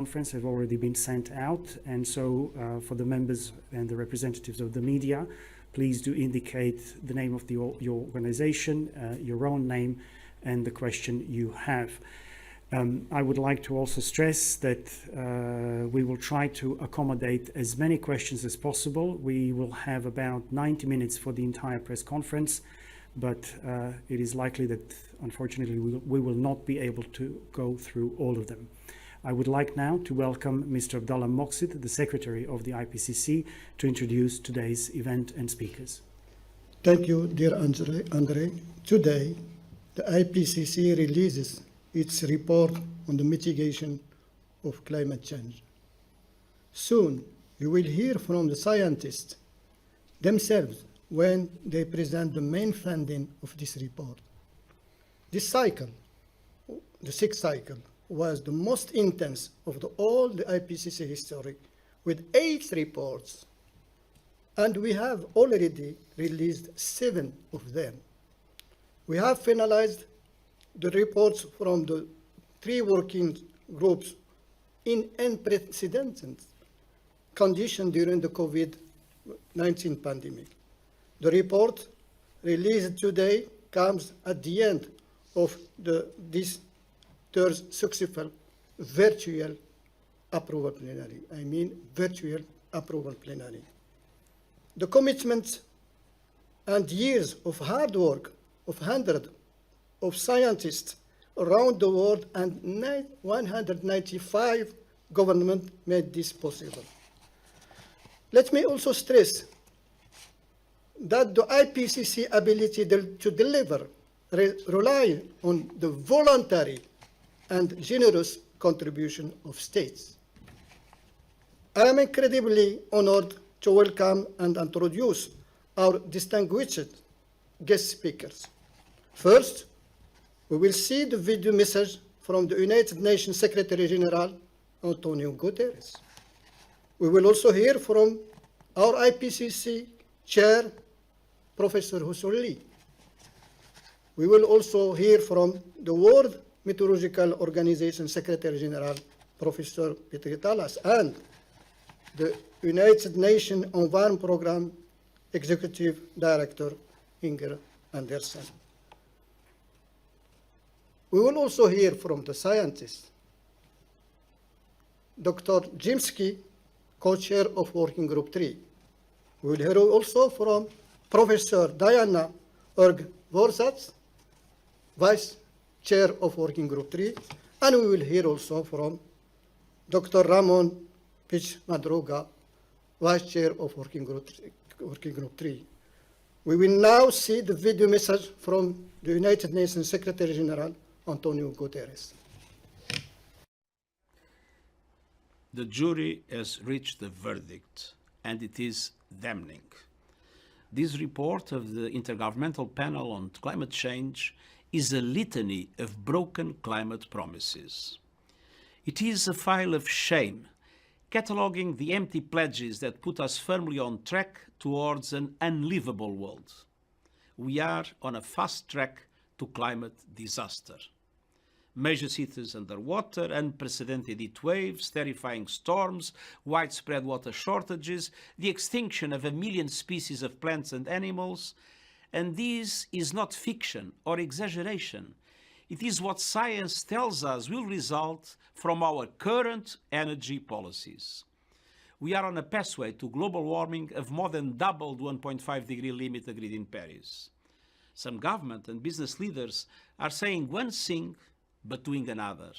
conference have already been sent out, and so for the members and the representatives of the media, please do indicate the name of your organization, your own name, and the question you have. I would like to also stress that we will try to accommodate as many questions as possible. We will have about 90 minutes for the entire press conference, but it is likely that unfortunately we will not be able to go through all of them. I would like now to welcome Mr. Abdallah Moqsid, the Secretary of the IPCC, to introduce today's event and speakers. Thank you, dear Andre. Today, the IPCC releases its report on the mitigation of climate change. Soon, you will hear from the scientists themselves when they present the main finding of this report. This cycle, the sixth cycle, was the most intense of all the IPCC history, with 8 reports, and we have already released 7 of them. We have finalized the reports from the 3 working groups in unprecedented conditions during the COVID-19 pandemic. The report released today comes at the end of this third successful virtual approval plenary. I mean virtual approval plenary. The commitment and years of hard work of hundreds of scientists around the world and 195 governments made this possible. Let me also stress that the IPCC ability to deliver rely on the voluntary and generous contribution of states. I am incredibly honored to welcome and introduce our distinguished guest speakers. First, we will see the video message from the United Nations Secretary General, Antonio Guterres. We will also hear from our IPCC Chair, Professor Hussolli. We will also hear from the World Meteorological Organization Secretary General, Professor Petri Talas, and the United Nations Environment Programme Executive Director, Inger Andersen. We will also hear from the scientists, Dr. Jimsky, co-chair of Working Group 3. We will hear also from Professor Diana Erg-Vorsatz, Vice Chair of Working Group 3, and we will hear also from Dr. Ramon Pich-Madruga, Vice Chair of Working Group 3. We will now see the video message from the United Nations Secretary General, Antonio Guterres. The jury has reached a verdict, and it is damning. This report of the Intergovernmental Panel on Climate Change is a litany of broken climate promises. It is a file of shame, cataloguing the empty pledges that put us firmly on track towards an unlivable world. We are on a fast track to climate disaster. Major cities underwater, unprecedented heat waves, terrifying storms, widespread water shortages, the extinction of 1 million species of plants and animals. And this is not fiction or exaggeration. It is what science tells us will result from our current energy policies. We are on a pathway to global warming of more than double the 1.5 degree limit agreed in Paris. Some government and business leaders are saying one thing but doing another.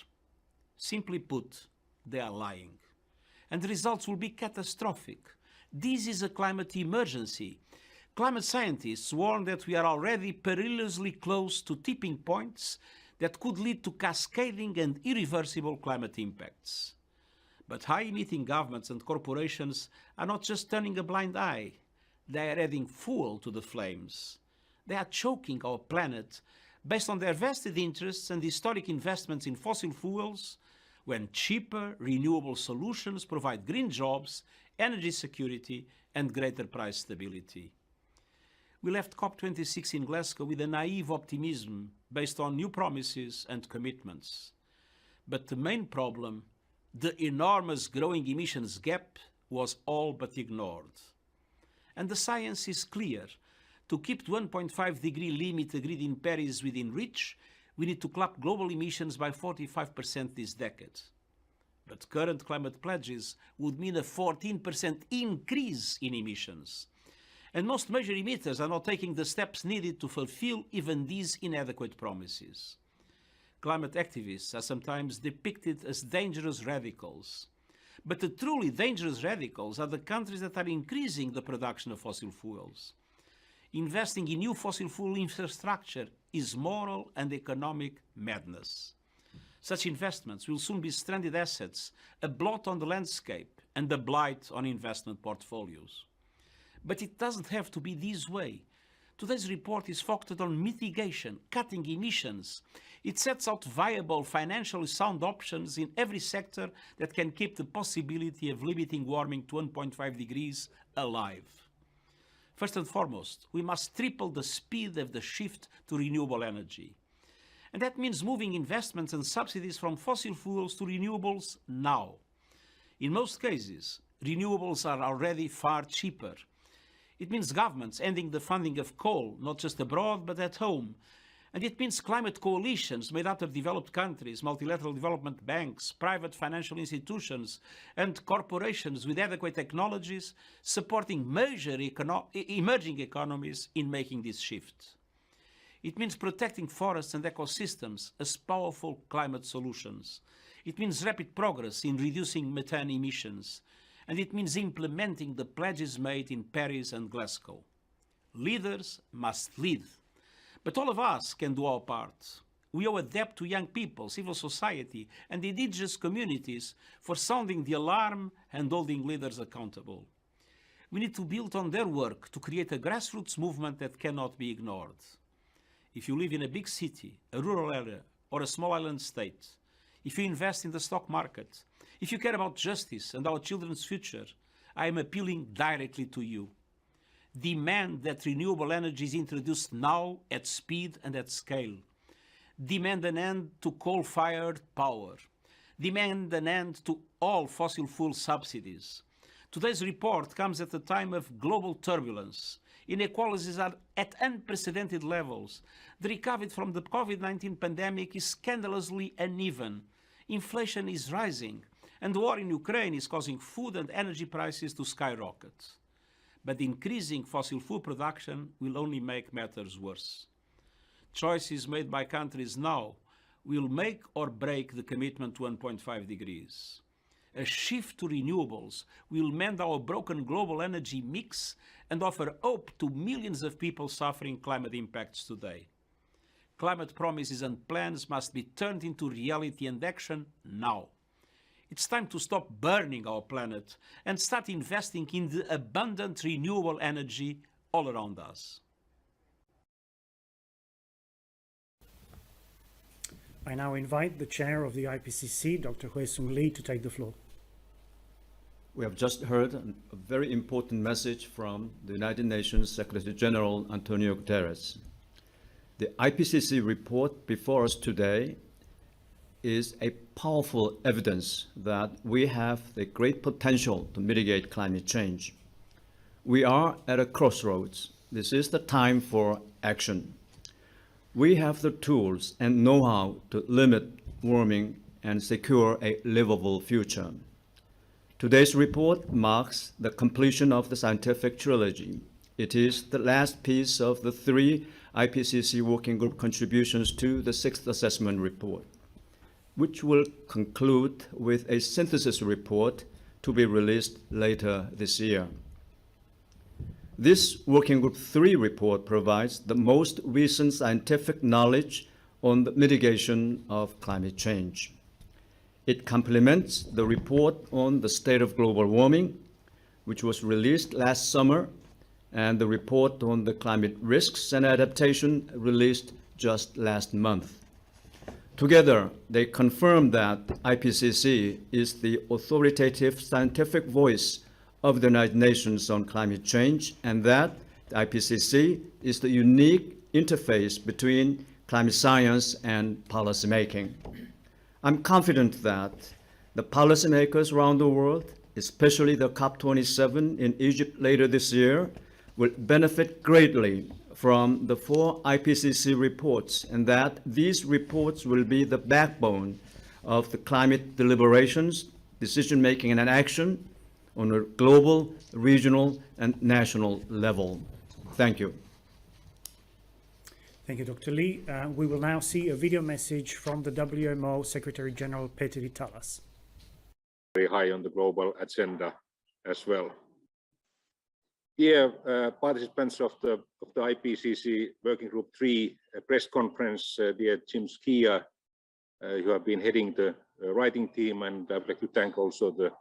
Simply put, they are lying. And the results will be catastrophic. This is a climate emergency. Climate scientists warn that we are already perilously close to tipping points that could lead to cascading and irreversible climate impacts. But high-emitting governments and corporations are not just turning a blind eye. They are adding fuel to the flames. They are choking our planet based on their vested interests and historic investments in fossil fuels, when cheaper, renewable solutions provide green jobs, energy security, and greater price stability. We left COP26 in Glasgow with a naive optimism based on new promises and commitments. But the main problem the enormous growing emissions gap was all but ignored. And the science is clear. To keep the 1.5-degree limit agreed in Paris within reach, we need to cut global emissions by 45% this decade. But current climate pledges would mean a 14% increase in emissions. And most major emitters are not taking the steps needed to fulfill even these inadequate promises. Climate activists are sometimes depicted as dangerous radicals. But the truly dangerous radicals are the countries that are increasing the production of fossil fuels. Investing in new fossil fuel infrastructure is moral and economic madness. Such investments will soon be stranded assets, a blot on the landscape and a blight on investment portfolios. But it doesn't have to be this way. Today's report is focused on mitigation, cutting emissions. It sets out viable, financially sound options in every sector that can keep the possibility of limiting warming to 1.5 degrees alive. First and foremost, we must triple the speed of the shift to renewable energy. And that means moving investments and subsidies from fossil fuels to renewables now. In most cases, renewables are already far cheaper. It means governments ending the funding of coal, not just abroad, but at home. And it means climate coalitions made up of developed countries, multilateral development banks, private financial institutions, and corporations with adequate technologies supporting major emerging economies in making this shift. It means protecting forests and ecosystems as powerful climate solutions. It means rapid progress in reducing methane emissions. And it means implementing the pledges made in Paris and Glasgow. Leaders must lead. But all of us can do our part. We owe a debt to young people, civil society, and indigenous communities for sounding the alarm and holding leaders accountable. We need to build on their work to create a grassroots movement that cannot be ignored. If you live in a big city, a rural area, or a small island state, if you invest in the stock market, if you care about justice and our children's future, I am appealing directly to you. Demand that renewable energy is introduced now at speed and at scale. Demand an end to coal-fired power. Demand an end to all fossil fuel subsidies. Today's report comes at a time of global turbulence. Inequalities are at unprecedented levels. The recovery from the COVID-19 pandemic is scandalously uneven. Inflation is rising. And the war in Ukraine is causing food and energy prices to skyrocket. But increasing fossil fuel production will only make matters worse. Choices made by countries now will make or break the commitment to 1.5 degrees. A shift to renewables will mend our broken global energy mix and offer hope to millions of people suffering climate impacts today. Climate promises and plans must be turned into reality and action now. It's time to stop burning our planet and start investing in the abundant renewable energy all around us. I now invite the chair of the IPCC, Dr. Hui-Sung Lee, to take the floor. We have just heard a very important message from the United Nations Secretary General Antonio Guterres. The IPCC report before us today is a powerful evidence that we have the great potential to mitigate climate change. We are at a crossroads. This is the time for action. We have the tools and know-how to limit warming and secure a livable future. Today's report marks the completion of the scientific trilogy. It is the last piece of the 3 IPCC working group contributions to the 6th assessment report, which will conclude with a synthesis report to be released later this year. This Working Group 3 report provides the most recent scientific knowledge on the mitigation of climate change. It complements the report on the state of global warming, which was released last summer, and the report on the climate risks and adaptation released just last month. Together, they confirm that IPCC is the authoritative scientific voice of the United Nations on climate change, and that the IPCC is the unique interface between climate science and policymaking. I'm confident that The policymakers around the world, especially the COP27 in Egypt later this year, will benefit greatly from the 4 IPCC reports, and that these reports will be the backbone of the climate deliberations, decision-making, and action on a global, regional, and national level. Thank you. Thank you, Dr. Lee. We will now see a video message from the WMO Secretary General Peter Vitalas. Very high on the global agenda as well. Dear participants of the IPCC Working Group 3 press conference, dear Jim Skia, you have been heading the writing team, and I'd like to thank also the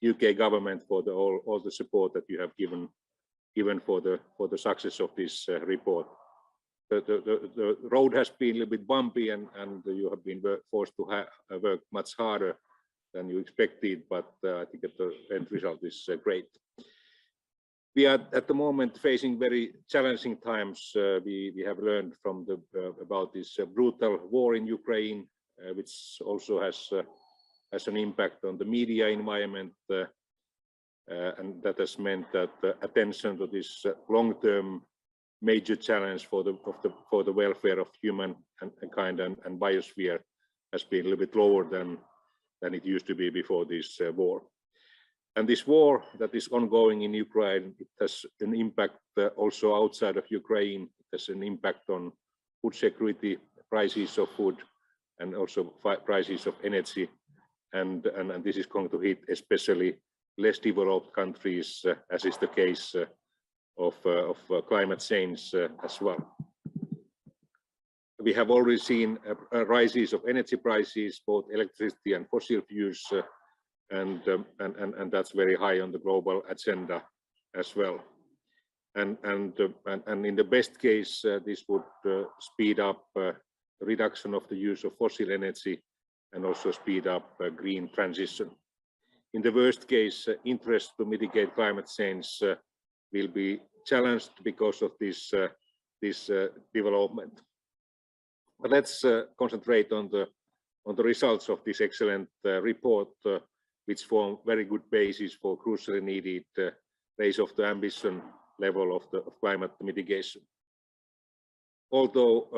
UK government for all the support that you have given for the success of this report. The road has been a little bit bumpy, and you have been forced to work much harder than you expected, but I think that the end result is great. We are at the moment facing very challenging times. We have learned from about this brutal war in Ukraine, which also has an impact on the media environment, and that has meant that attention to this long-term major challenge for the welfare of humankind and biosphere has been a little bit lower than it used to be before this war. And this war that is ongoing in Ukraine, it has an impact also outside of Ukraine. It has an impact on food security, prices of food, and also prices of energy. And this is going to hit especially less developed countries, as is the case of climate change as well. We have already seen rises of energy prices, both electricity and fossil fuels, and that's very high on the global agenda as well. And in the best case, this would speed up the reduction of the use of fossil energy and also speed up green transition. In the worst case, interest to mitigate climate change will be challenged because of this development. But let's concentrate on the results of this excellent report, which form very good basis for crucially needed raise of the ambition level of climate mitigation. Although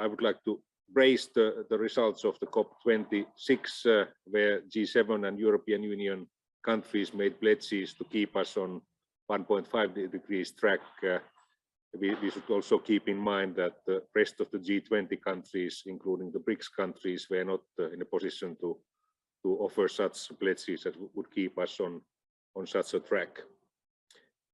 I would like to praise the results of the COP26, where G7 and European Union countries made pledges to keep us on 1.5 degrees track. We should also keep in mind that the rest of the G20 countries, including the BRICS countries, were not in a position to offer such pledges that would keep us on such a track.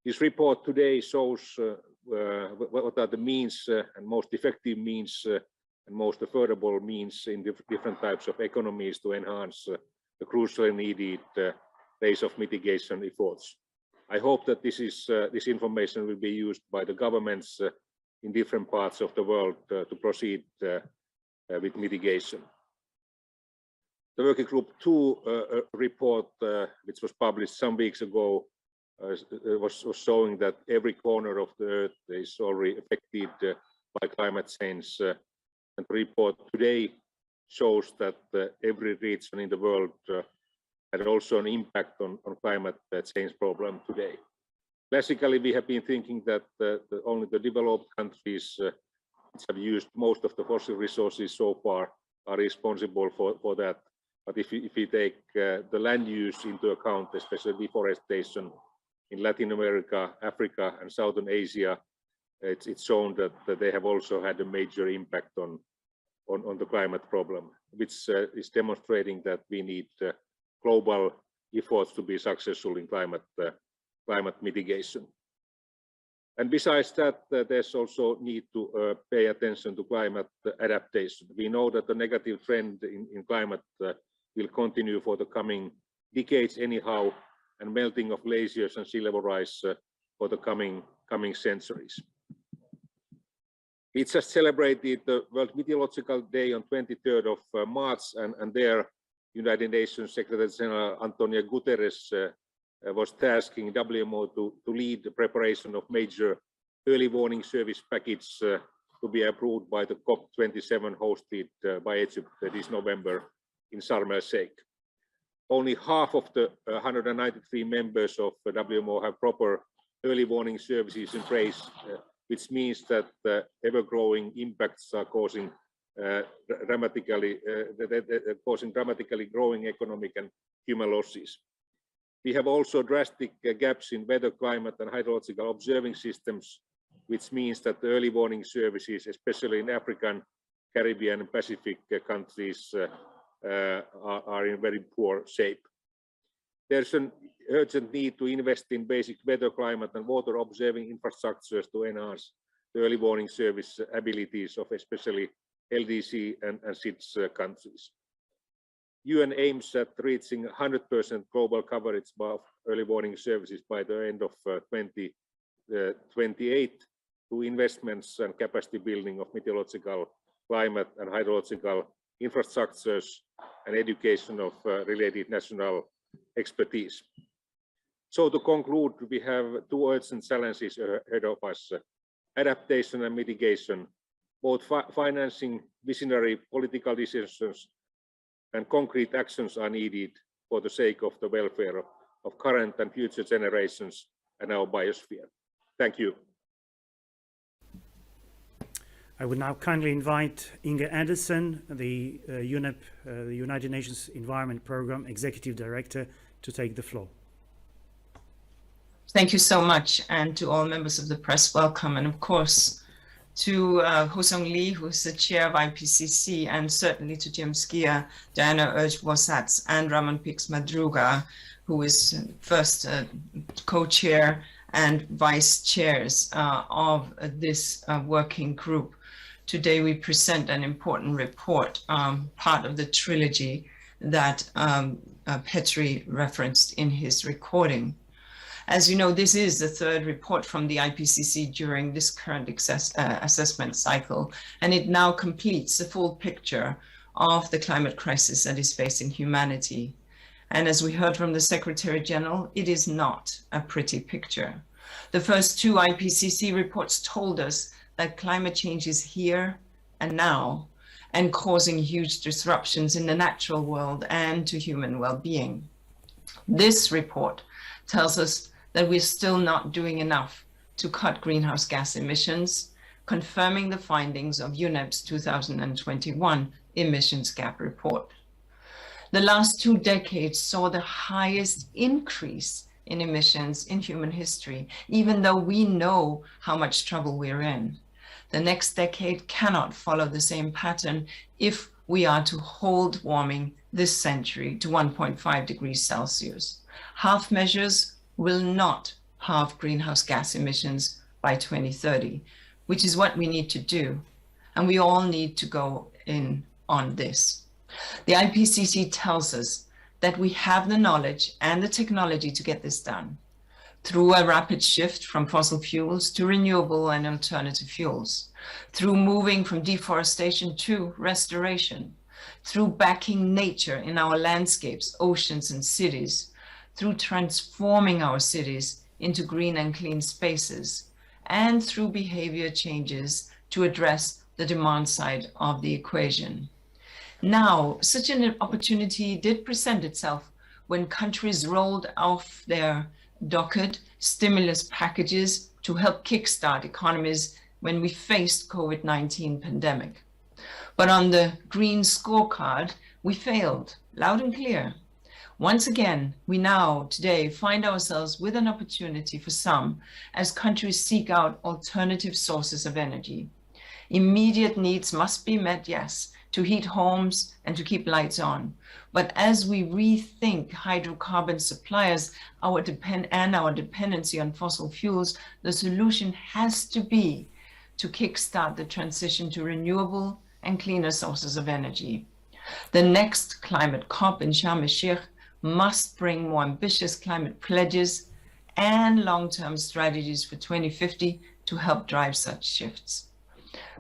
This report today shows what are the means and most effective means and most affordable means in different types of economies to enhance the crucially needed raise of mitigation efforts. I hope that this information will be used by the governments in different parts of the world to proceed with mitigation. The Working Group 2 report, which was published some weeks ago, was showing that every corner of the earth is already affected by climate change. And the report today shows that every region in the world had also an impact on climate change problem today. Classically, we have been thinking that only the developed countries which have used most of the fossil resources so far are responsible for that. But if we take the land use into account, especially deforestation in Latin America, Africa, and Southern Asia, it's shown that they have also had a major impact on the climate problem, which is demonstrating that we need global efforts to be successful in climate mitigation. And besides that, there's also need to pay attention to climate adaptation. We know that the negative trend in climate will continue for the coming decades anyhow, and melting of glaciers and sea level rise for the coming centuries. We just celebrated the World Meteorological Day on 23rd of March, and there United Nations Secretary General Antonio Guterres was tasking WMO to lead the preparation of major early warning service package to be approved by the COP27 hosted by Egypt this November in Sharm el-Sheikh. only half of the 193 members of the WMO have proper early warning services in place, which means that ever-growing impacts are causing dramatically growing economic and human losses. We have also drastic gaps in weather, climate, and hydrological observing systems, which means that the early warning services, especially in African, Caribbean, and Pacific countries, are in very poor shape. There's an urgent need to invest in basic weather, climate, and water observing infrastructures to enhance the early warning service abilities of especially LDC and SIDS countries. UN aims at reaching 100% global coverage of early warning services by the end of 2028 through investments and capacity building of meteorological, climate, and hydrological infrastructures and education of related national expertise. So to conclude, we have two urgent challenges ahead of us: adaptation and mitigation. Both financing visionary political decisions and concrete actions are needed for the sake of the welfare of current and future generations and our biosphere. Thank you. I would now kindly invite Inge Anderson, the UNEP, the United Nations Environment Programme Executive Director, to take the floor. Thank you so much, and to all members of the press, welcome, and of course to Hosong Lee, who's the chair of IPCC, and certainly to Jim Skier, Diana Urch-Bosatz, and Ramon Pix Madruga, who is first co-chair and vice chairs of this working group. Today we present an important report, part of the trilogy that Petri referenced in his recording. As you know, this is the third report from the IPCC during this current assessment cycle, and it now completes the full picture of the climate crisis that is facing humanity. And as we heard from the Secretary General, it is not a pretty picture. The first two IPCC reports told us that climate change is here and now and causing huge disruptions in the natural world and to human well-being. This report tells us that we're still not doing enough to cut greenhouse gas emissions, confirming the findings of UNEP's 2021 emissions gap report. The last 2 decades saw the highest increase in emissions in human history, even though we know how much trouble we're in. The next decade cannot follow the same pattern if we are to hold warming this century to 1.5 degrees Celsius. Half measures will not halve greenhouse gas emissions by 2030, which is what we need to do. And we all need to go in on this. The IPCC tells us that we have the knowledge and the technology to get this done through a rapid shift from fossil fuels to renewable and alternative fuels, through moving from deforestation to restoration, through backing nature in our landscapes, oceans, and cities, through transforming our cities into green and clean spaces, and through behavior changes to address the demand side of the equation. Now, such an opportunity did present itself when countries rolled off their docket stimulus packages to help kickstart economies when we faced COVID-19 pandemic. But on the green scorecard, we failed, loud and clear. Once again, we now today find ourselves with an opportunity for some as countries seek out alternative sources of energy. Immediate needs must be met, yes, to heat homes and to keep lights on. But as we rethink hydrocarbon suppliers and our dependency on fossil fuels, the solution has to be to kickstart the transition to renewable and cleaner sources of energy. The next climate COP in Sharm el-Sheikh must bring more ambitious climate pledges and long-term strategies for 2050 to help drive such shifts.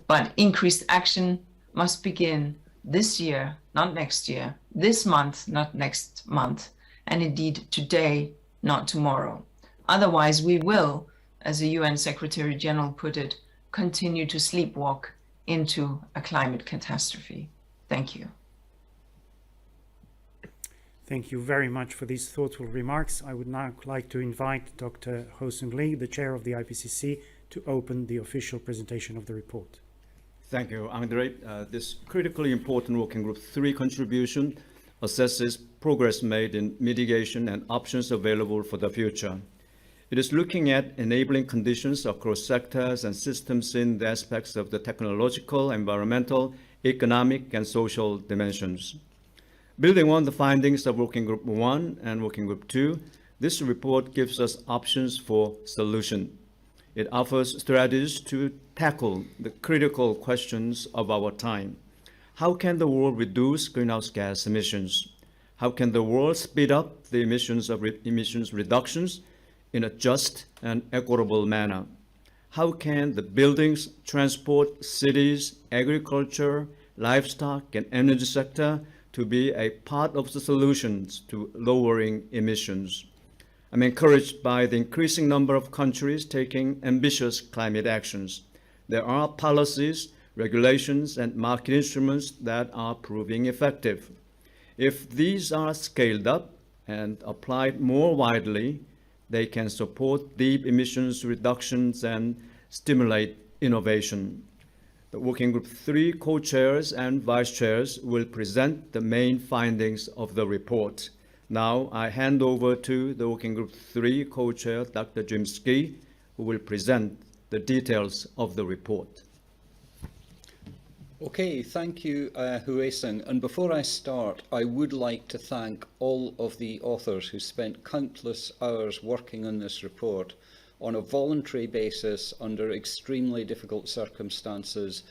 But increased action must begin this year, not next year, this month, not next month, and indeed today, not tomorrow. Otherwise, we will, as the UN Secretary General put it, continue to sleepwalk into a climate catastrophe. Thank you. Thank you very much for these thoughtful remarks. I would now like to invite Dr. Ho-Sung Lee, the chair of the IPCC, to open the official presentation of the report. Thank you, Andre. This critically important Working Group 3 contribution assesses progress made in mitigation and options available for the future. It is looking at enabling conditions across sectors and systems in the aspects of the technological, environmental, economic, and social dimensions. Building on the findings of Working Group 1 and Working Group 2, this report gives us options for solution. It offers strategies to tackle the critical questions of our time. How can the world reduce greenhouse gas emissions? How can the world speed up the emissions reductions in a just and equitable manner? How can the buildings, transport, cities, agriculture, livestock, and energy sector to be a part of the solutions to lowering emissions? I'm encouraged by the increasing number of countries taking ambitious climate actions. There are policies, regulations, and market instruments that are proving effective. If these are scaled up and applied more widely, they can support deep emissions reductions and stimulate innovation. The Working Group 3 co-chairs and vice-chairs will present the main findings of the report. Now I hand over to the Working Group 3 co-chair, Dr. Jim Ski, who will present the details of the report. Okay, thank you, Ho-Sung. And before I start, I would like to thank all of the authors who spent countless hours working on this report on a voluntary basis under extremely difficult circumstances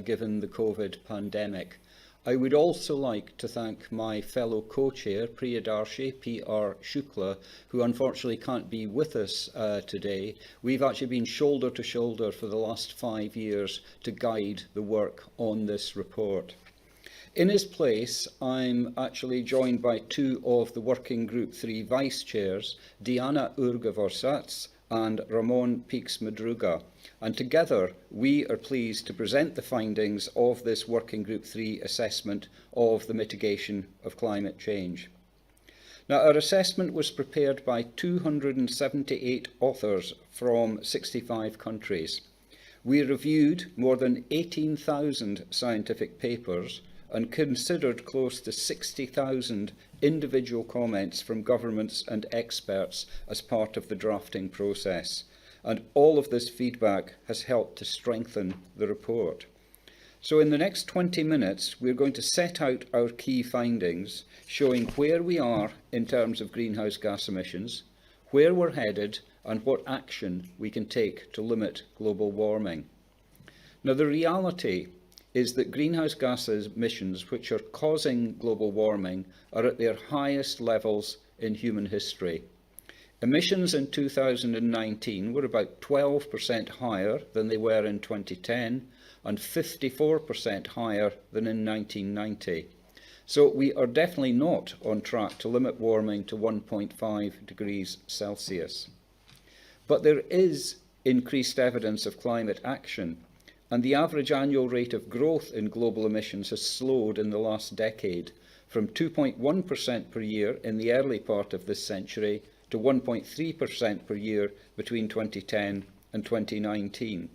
given the COVID pandemic. I would also like to thank my fellow co-chair, Priyadarshi P.R. Shukla, who unfortunately can't be with us today. We've actually been shoulder to shoulder for the last 5 years to guide the work on this report. In his place, I'm actually joined by two of the Working Group 3 vice chairs, Diana Urgavorsats and Ramon Peaks Madruga, and together we are pleased to present the findings of this Working Group 3 assessment of the mitigation of climate change. Now, our assessment was prepared by 278 authors from 65 countries. We reviewed more than 18,000 scientific papers and considered close to 60,000 individual comments from governments and experts as part of the drafting process. And all of this feedback has helped to strengthen the report. So in the next 20 minutes, we're going to set out our key findings, showing where we are in terms of greenhouse gas emissions, where we're headed, and what action we can take to limit global warming. Now, the reality is that greenhouse gas emissions, which are causing global warming, are at their highest levels in human history. Emissions in 2019 were about 12% higher than they were in 2010 and 54% higher than in 1990. So we are definitely not on track to limit warming to 1.5 degrees Celsius. But there is increased evidence of climate action, and the average annual rate of growth in global emissions has slowed in the last decade, from 2.1% per year in the early part of this century to 1.3% per year between 2010 and 2019.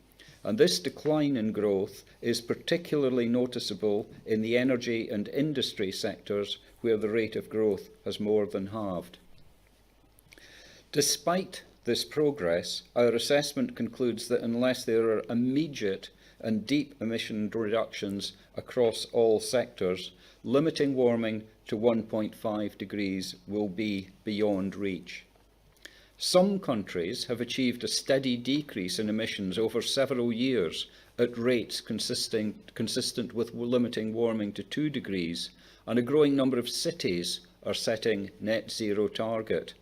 And this decline in growth is particularly noticeable in the energy and industry sectors, where the rate of growth has more than halved. Despite this progress, our assessment concludes that unless there are immediate and deep emission reductions across all sectors, limiting warming to 1.5 degrees will be beyond reach. Some countries have achieved a steady decrease in emissions over several years at rates consistent with limiting warming to 2 degrees, and a growing number of cities are setting net zero target.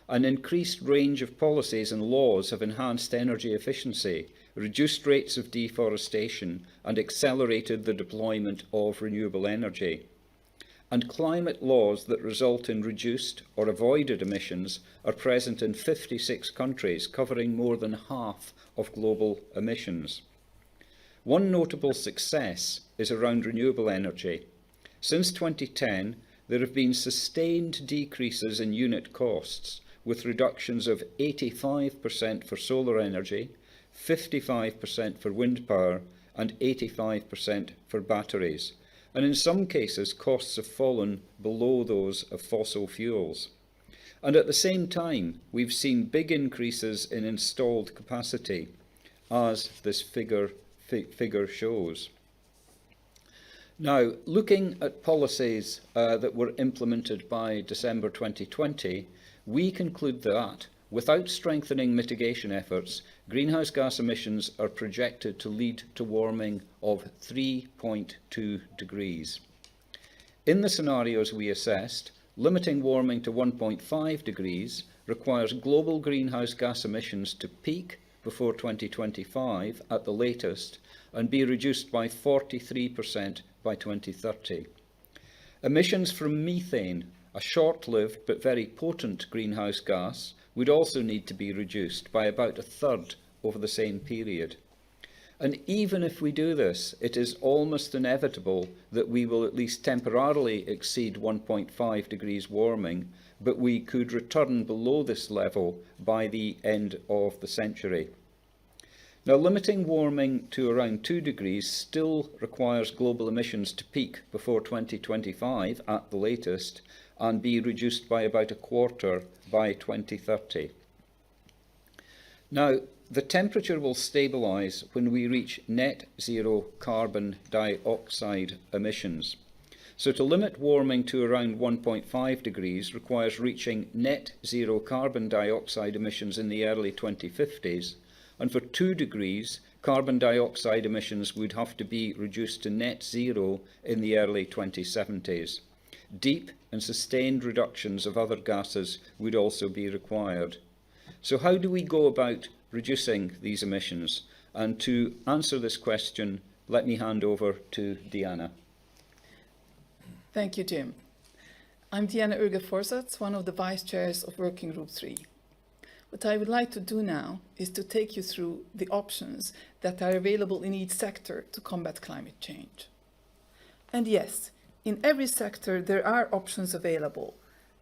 An increased range of policies and laws have enhanced energy efficiency, reduced rates of deforestation, and accelerated the deployment of renewable energy. And climate laws that result in reduced or avoided emissions are present in 56 countries, covering more than half of global emissions. One notable success is around renewable energy. Since 2010, there have been sustained decreases in unit costs, with reductions of 85% for solar energy, 55% for wind power, and 85% for batteries. And in some cases, costs have fallen below those of fossil fuels. And at the same time, we've seen big increases in installed capacity, as this figure shows. Now, looking at policies that were implemented by December 2020, we conclude that, without strengthening mitigation efforts, greenhouse gas emissions are projected to lead to warming of 3.2 degrees. In the scenarios we assessed, limiting warming to 1.5 degrees requires global greenhouse gas emissions to peak before 2025 at the latest and be reduced by 43% by 2030. Emissions from methane, a short-lived but very potent greenhouse gas, would also need to be reduced by about a third over the same period. And even if we do this, it is almost inevitable that we will at least temporarily exceed 1.5 degrees warming, but we could return below this level by the end of the century. Now, limiting warming to around 2 degrees still requires global emissions to peak before 2025 at the latest and be reduced by about a quarter by 2030. Now, the temperature will stabilise when we reach net zero carbon dioxide emissions. So to limit warming to around 1.5 degrees requires reaching net zero carbon dioxide emissions in the early 2050s, and for 2 degrees, carbon dioxide emissions would have to be reduced to net zero in the early 2070s. Deep and sustained reductions of other gases would also be required. So how do we go about reducing these emissions? And to answer this question, let me hand over to Diana. Thank you, Jim. I'm Diana Uge-Forsats, one of the vice chairs of Working Group 3. What I would like to do now is to take you through the options that are available in each sector to combat climate change. And yes, in every sector there are options available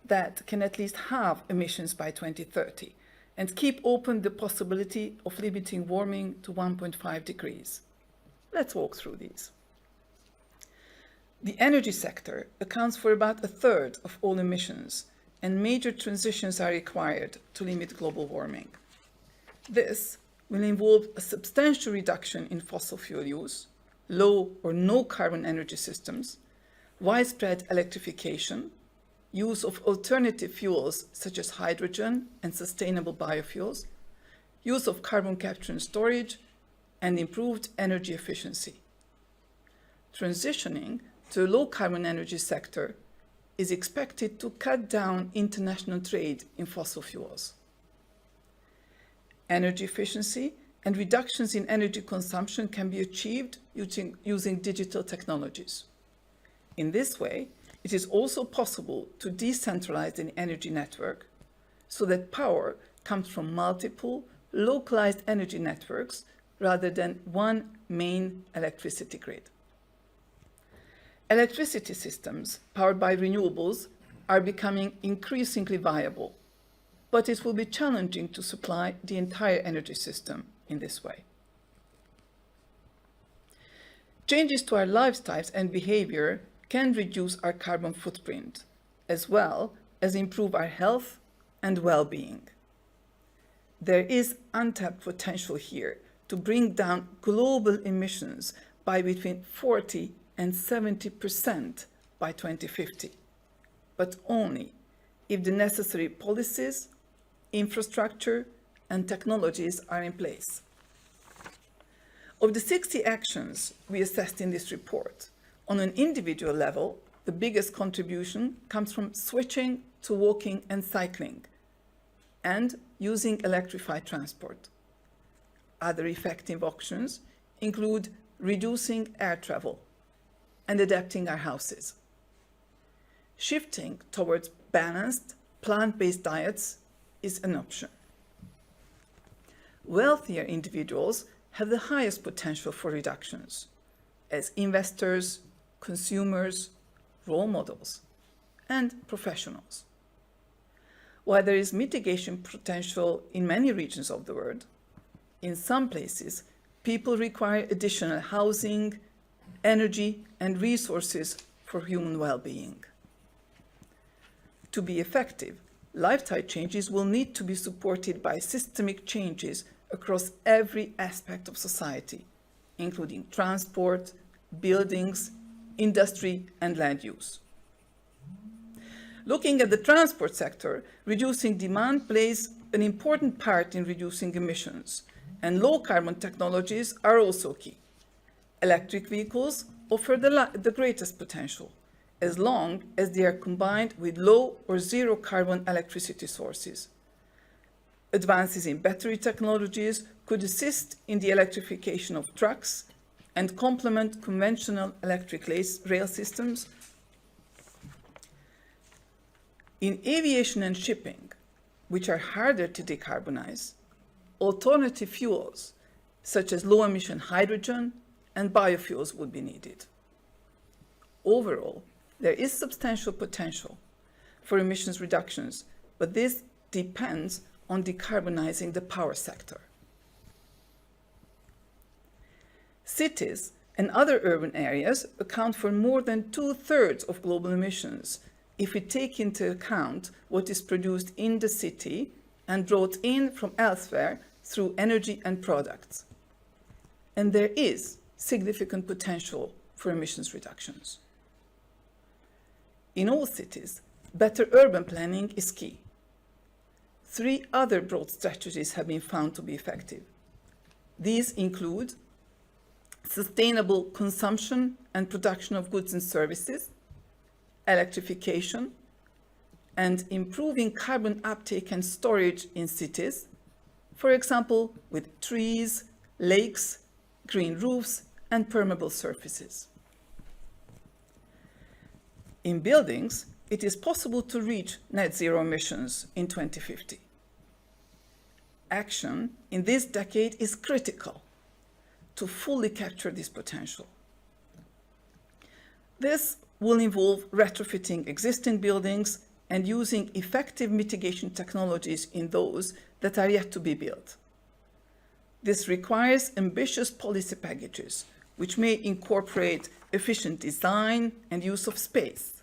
that can at least halve emissions by 2030 and keep open the possibility of limiting warming to 1.5 degrees. Let's walk through these. The energy sector accounts for about a third of all emissions, and major transitions are required to limit global warming. This will involve a substantial reduction in fossil fuel use, low or no carbon energy systems, widespread electrification, use of alternative fuels such as hydrogen and sustainable biofuels, use of carbon capture and storage, and improved energy efficiency. Transitioning to a low-carbon energy sector is expected to cut down international trade in fossil fuels. Energy efficiency and reductions in energy consumption can be achieved using digital technologies. In this way, it is also possible to decentralize an energy network so that power comes from multiple localized energy networks rather than one main electricity grid. Electricity systems powered by renewables are becoming increasingly viable, but it will be challenging to supply the entire energy system in this way. Changes to our lifestyles and behavior can reduce our carbon footprint, as well as improve our health and well-being. There is untapped potential here to bring down global emissions by between 40 and 70% by 2050, but only if the necessary policies, infrastructure, and technologies are in place. Of the 60 actions we assessed in this report, on an individual level, the biggest contribution comes from switching to walking and cycling, and using electrified transport. Other effective options include reducing air travel and adapting our houses. Shifting towards balanced, plant-based diets is an option. Wealthier individuals have the highest potential for reductions as investors, consumers, role models, and professionals. While there is mitigation potential in many regions of the world, in some places, people require additional housing, energy, and resources for human well-being. To be effective, lifestyle changes will need to be supported by systemic changes across every aspect of society, including transport, buildings, industry, and land use. Looking at the transport sector, reducing demand plays an important part in reducing emissions, and low-carbon technologies are also key. Electric vehicles offer the greatest potential, as long as they are combined with low or zero carbon electricity sources. Advances in battery technologies could assist in the electrification of trucks and complement conventional electric rail systems. In aviation and shipping, which are harder to decarbonize, alternative fuels, such as low-emission hydrogen and biofuels, would be needed. Overall, there is substantial potential for emissions reductions, but this depends on decarbonizing the power sector. Cities and other urban areas account for more than 2/3 of global emissions if we take into account what is produced in the city and brought in from elsewhere through energy and products. And there is significant potential for emissions reductions. In all cities, better urban planning is key. 3 other broad strategies have been found to be effective. These include sustainable consumption and production of goods and services, electrification, and improving carbon uptake and storage in cities, for example, with trees, lakes, green roofs, and permeable surfaces. In buildings, it is possible to reach net zero emissions in 2050. Action in this decade is critical to fully capture this potential. This will involve retrofitting existing buildings and using effective mitigation technologies in those that are yet to be built. This requires ambitious policy packages, which may incorporate efficient design and use of space,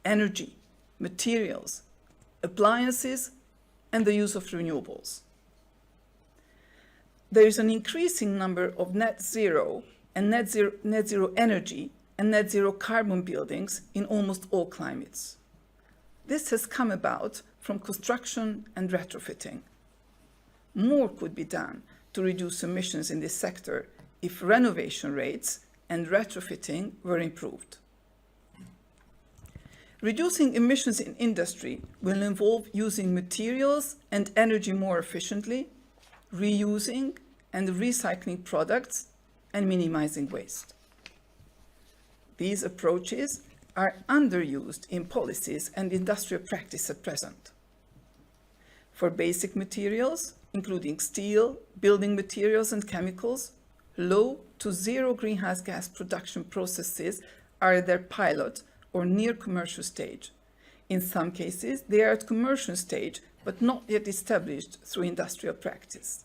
energy, materials, appliances, and the use of renewables. There is an increasing number of net zero and net zero energy and net zero carbon buildings in almost all climates. This has come about from construction and retrofitting. More could be done to reduce emissions in this sector if renovation rates and retrofitting were improved. Reducing emissions in industry will involve using materials and energy more efficiently, reusing and recycling products, and minimizing waste. These approaches are underused in policies and industrial practice at present. For basic materials, including steel, building materials, and chemicals, low to zero greenhouse gas production processes are at their pilot or near commercial stage. In some cases, they are at commercial stage, but not yet established through industrial practice.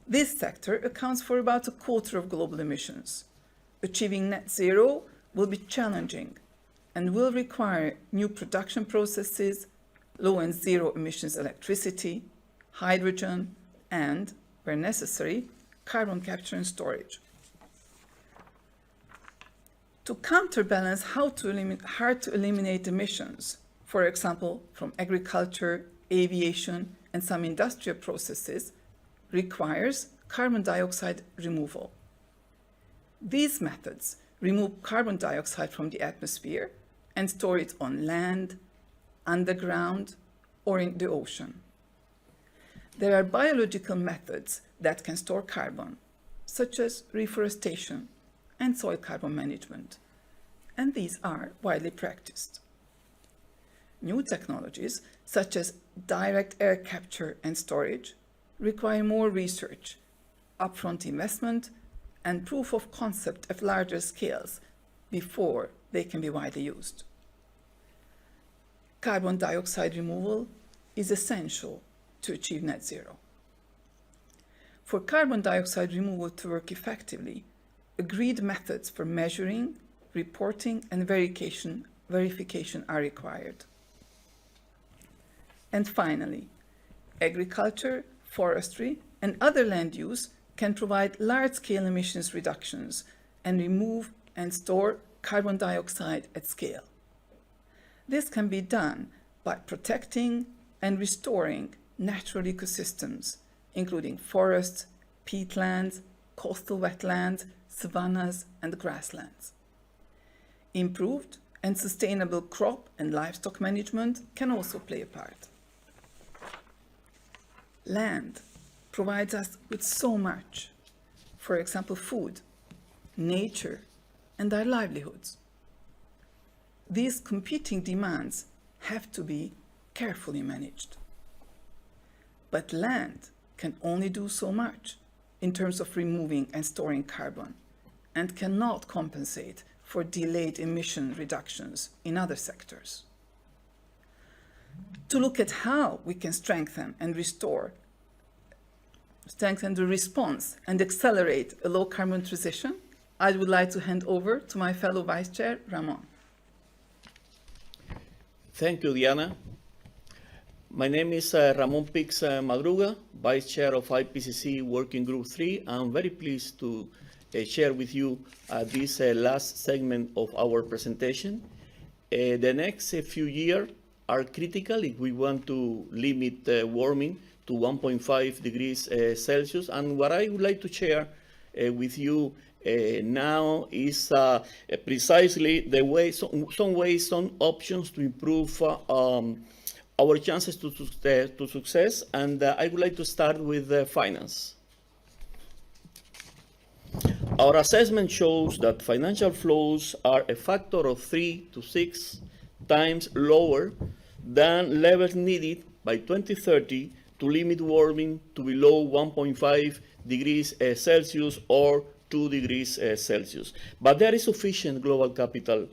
This sector accounts for about 1/4 of global emissions. Achieving net zero will be challenging and will require new production processes, low and zero emissions electricity, hydrogen, and, where necessary, carbon capture and storage. To counterbalance hard to eliminate emissions, for example, from agriculture, aviation, and some industrial processes, requires carbon dioxide removal. These methods remove carbon dioxide from the atmosphere and store it on land, underground, or in the ocean. There are biological methods that can store carbon, such as reforestation and soil carbon management, and these are widely practiced. New technologies, such as direct air capture and storage, require more research, upfront investment, and proof of concept at larger scales before they can be widely used. carbon dioxide removal is essential to achieve net zero. For carbon dioxide removal to work effectively, agreed methods for measuring, reporting, and verification are required. And finally, agriculture, forestry, and other land use can provide large-scale emissions reductions and remove and store carbon dioxide at scale. This can be done by protecting and restoring natural ecosystems, including forests, peatlands, coastal wetlands, savannas, and grasslands. Improved and sustainable crop and livestock management can also play a part. Land provides us with so much, for example, food, nature, and our livelihoods. These competing demands have to be carefully managed. But land can only do so much in terms of removing and storing carbon, and cannot compensate for delayed emission reductions in other sectors. To look at how we can strengthen the response and accelerate a low carbon transition, I would like to hand over to my fellow Vice Chair, Ramon. Thank you, Diana. My name is Ramon Pix Madruga, Vice Chair of IPCC Working Group 3. I'm very pleased to share with you this last segment of our presentation. The next few years are critical if we want to limit warming to 1.5 degrees Celsius. And what I would like to share with you now is precisely the way, some options to improve our chances to success. And I would like to start with finance. Our assessment shows that financial flows are a factor of 3 to 6 times lower than levels needed by 2030 to limit warming to below 1.5 degrees Celsius or 2 degrees Celsius. But there is sufficient global capital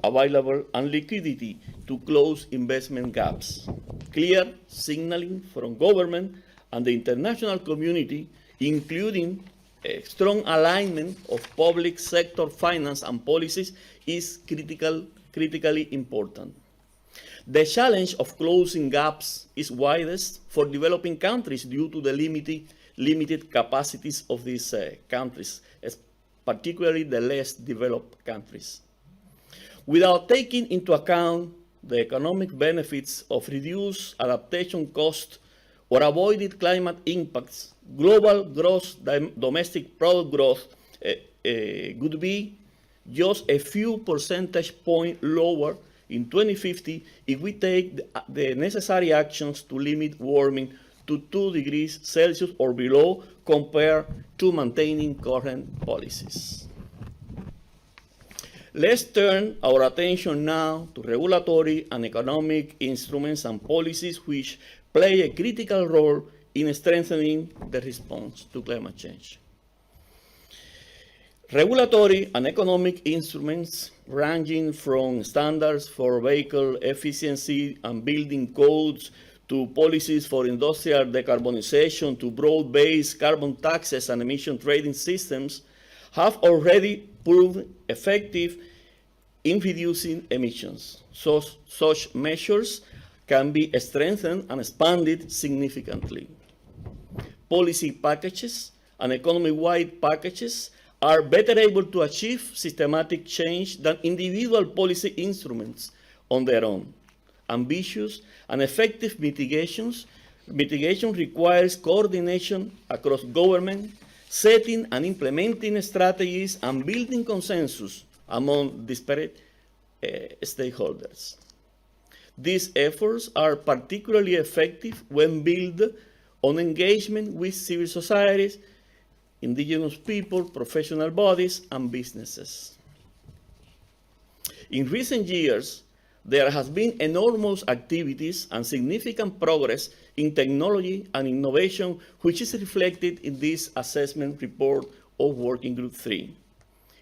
available and liquidity to close investment gaps. Clear signaling from government and the international community, including a strong alignment of public sector finance and policies, is critically important. The challenge of closing gaps is widest for developing countries due to the limited capacities of these countries, particularly the less developed countries. Without taking into account the economic benefits of reduced adaptation costs or avoided climate impacts, global gross domestic product growth would be just a few percentage points lower in 2050 if we take the necessary actions to limit warming to 2 degrees Celsius or below compared to maintaining current policies. Let's turn our attention now to regulatory and economic instruments and policies which play a critical role in strengthening the response to climate change. Regulatory and economic instruments ranging from standards for vehicle efficiency and building codes to policies for industrial decarbonization to broad-based carbon taxes and emission trading systems have already proved effective in reducing emissions. So, such measures can be strengthened and expanded significantly. Policy packages and economy-wide packages are better able to achieve systematic change than individual policy instruments on their own. Ambitious and effective mitigation requires coordination across government, setting and implementing strategies and building consensus among disparate stakeholders. These efforts are particularly effective when built on engagement with civil societies, indigenous people, professional bodies, and businesses. In recent years, there has been enormous activities and significant progress in technology and innovation, which is reflected in this assessment report of Working Group 3.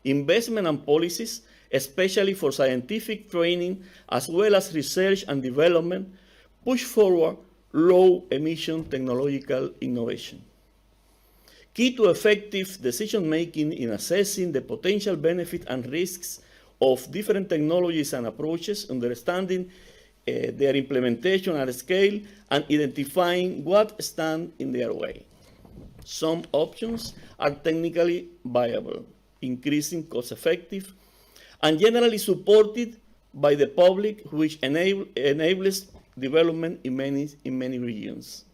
Investment and policies especially for scientific training as well as research and development, push forward low-emission technological innovation. Key to effective decision-making in assessing the potential benefits and risks of different technologies and approaches, understanding their implementation at scale, and identifying what stands in their way. Some options are technically viable, increasing cost-effective, and generally supported by the public, which enables development in many regions.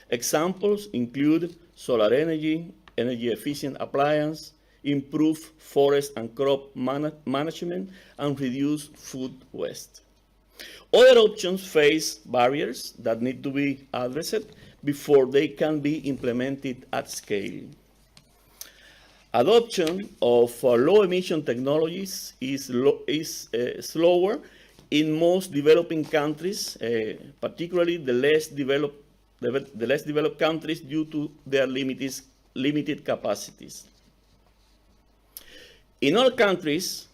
Examples include solar energy, energy-efficient appliance, improved forest and crop management, and reduce food waste. Other options face barriers that need to be addressed before they can be implemented at scale. Adoption of low-emission technologies is slower in most developing countries, particularly the less developed countries, due to their limited capacities. In all countries,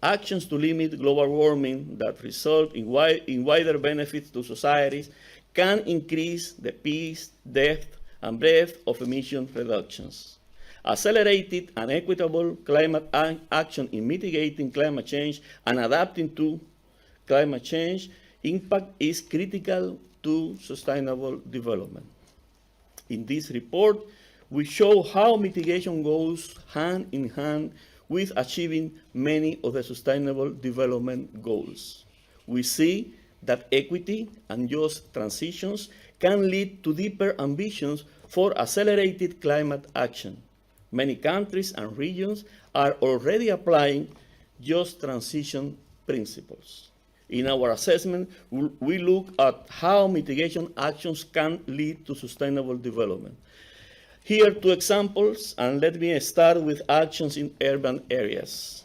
actions to limit global warming that result in wider benefits to societies can increase the pace, depth, and breadth of emission reductions. Accelerated and equitable climate action in mitigating climate change and adapting to climate change impact is critical to sustainable development. In this report, we show how mitigation goes hand in hand with achieving many of the Sustainable Development Goals. We see that equity and just transitions can lead to deeper ambitions for accelerated climate action. Many countries and regions are already applying just transition principles. In our assessment, we look at how mitigation actions can lead to sustainable development. Here are two examples, and let me start with actions in urban areas.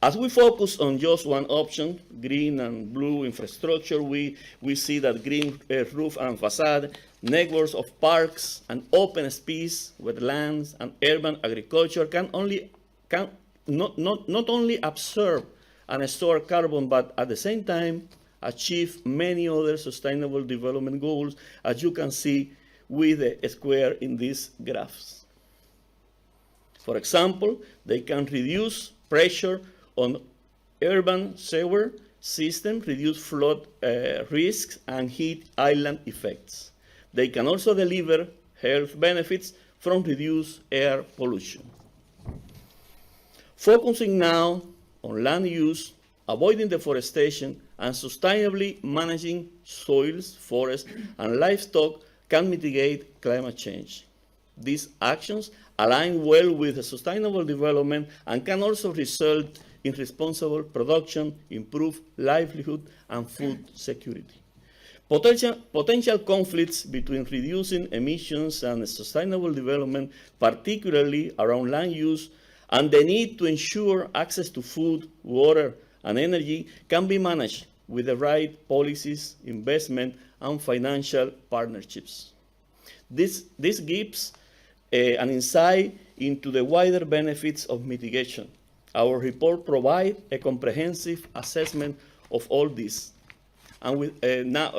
As we focus on just one option, green and blue infrastructure, we see that green roof and facade, networks of parks and open space, wetlands, and urban agriculture can not only absorb and store carbon, but at the same time achieve many other sustainable development goals, as you can see with the square in these graphs. For example, they can reduce pressure on urban sewer systems, reduce flood risks, and heat island effects. They can also deliver health benefits from reduced air pollution. Focusing now on land use, avoiding deforestation, and sustainably managing soils, forests, and livestock can mitigate climate change. These actions align well with sustainable development and can also result in responsible production, improved livelihood, and food security. Potential conflicts between reducing emissions and sustainable development, particularly around land use, and the need to ensure access to food, water, and energy can be managed with the right policies, investment, and financial partnerships. This gives an insight into the wider benefits of mitigation. Our report provides a comprehensive assessment of all this. And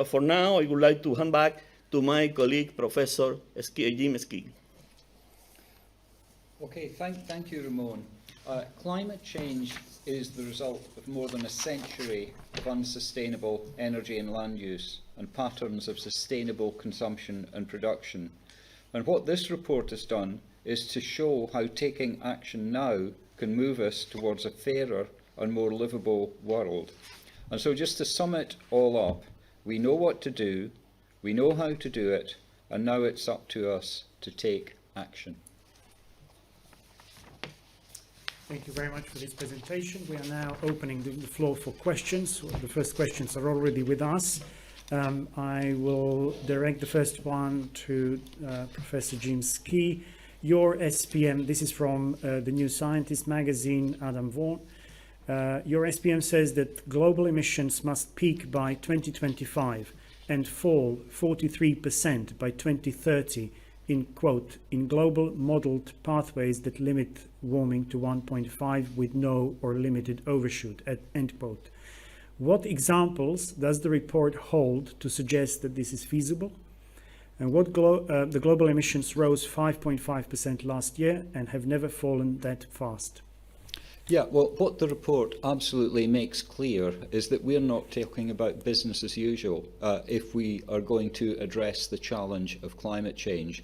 for now, I would like to hand back to my colleague, Professor Jim Skee. Okay, thank you, Ramon. Climate change is the result of more than a century of unsustainable energy and land use and patterns of sustainable consumption and production. And what this report has done is to show how taking action now can move us towards a fairer and more livable world. And so just to sum it all up, we know what to do, we know how to do it, and now it's up to us to take action. Thank you very much for this presentation. We are now opening the floor for questions. The first questions are already with us. I will direct the first one to Professor Jim Skee. Your SPM, this is from the New Scientist magazine, Adam Vaughan. Your SPM says that global emissions must peak by 2025 and fall 43% by 2030 in, quote, in global modeled pathways that limit warming to 1.5 with no or limited overshoot, end quote. What examples does the report hold to suggest that this is feasible? And what the global emissions rose 5.5% last year and have never fallen that fast. Yeah, well, what the report absolutely makes clear is that we're not talking about business as usual if we are going to address the challenge of climate change.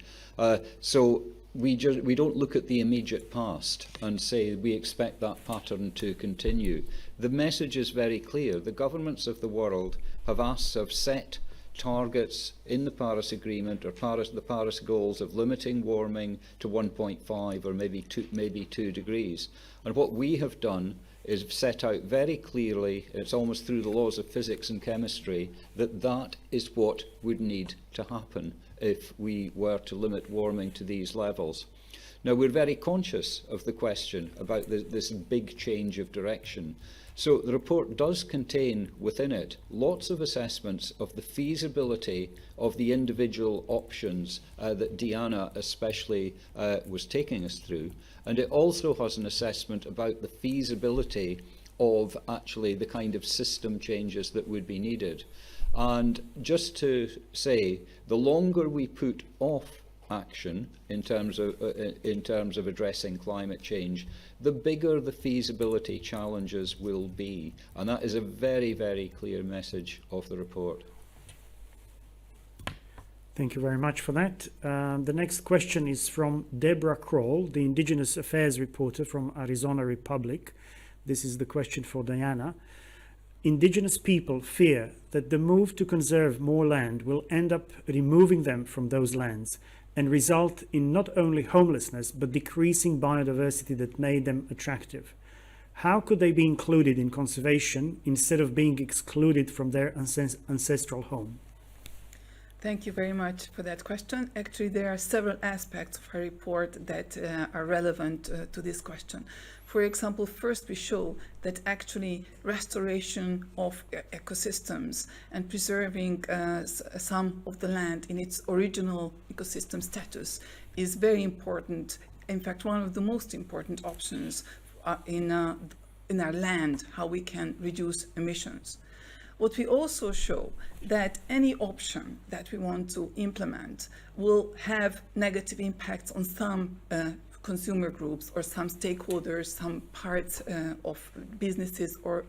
So we don't look at the immediate past and say we expect that pattern to continue. The message is very clear. The governments of the world have set targets in the Paris Agreement or the Paris goals of limiting warming to 1.5 or maybe 2 degrees. And what we have done is set out very clearly, it's almost through the laws of physics and chemistry, that that is what would need to happen if we were to limit warming to these levels. Now, we're very conscious of the question about this big change of direction. So the report does contain within it lots of assessments of the feasibility of the individual options that Diana especially was taking us through. And it also has an assessment about the feasibility of actually the kind of system changes that would be needed. And just to say, the longer we put off action in terms of addressing climate change, the bigger the feasibility challenges will be. And that is a very, very clear message of the report. Thank you very much for that. The next question is from Deborah Kroll, the Indigenous Affairs reporter from Arizona Republic. This is the question for Diana. Indigenous people fear that the move to conserve more land will end up removing them from those lands and result in not only homelessness, but decreasing biodiversity that made them attractive. How could they be included in conservation instead of being excluded from their ancestral home? Thank you very much for that question. Actually, there are several aspects of our report that are relevant to this question. For example, first we show that actually restoration of ecosystems and preserving some of the land in its original ecosystem status is very important. In fact, one of the most important options in our land, how we can reduce emissions. What we also show that any option that we want to implement will have negative impacts on some consumer groups or some stakeholders, some parts of businesses or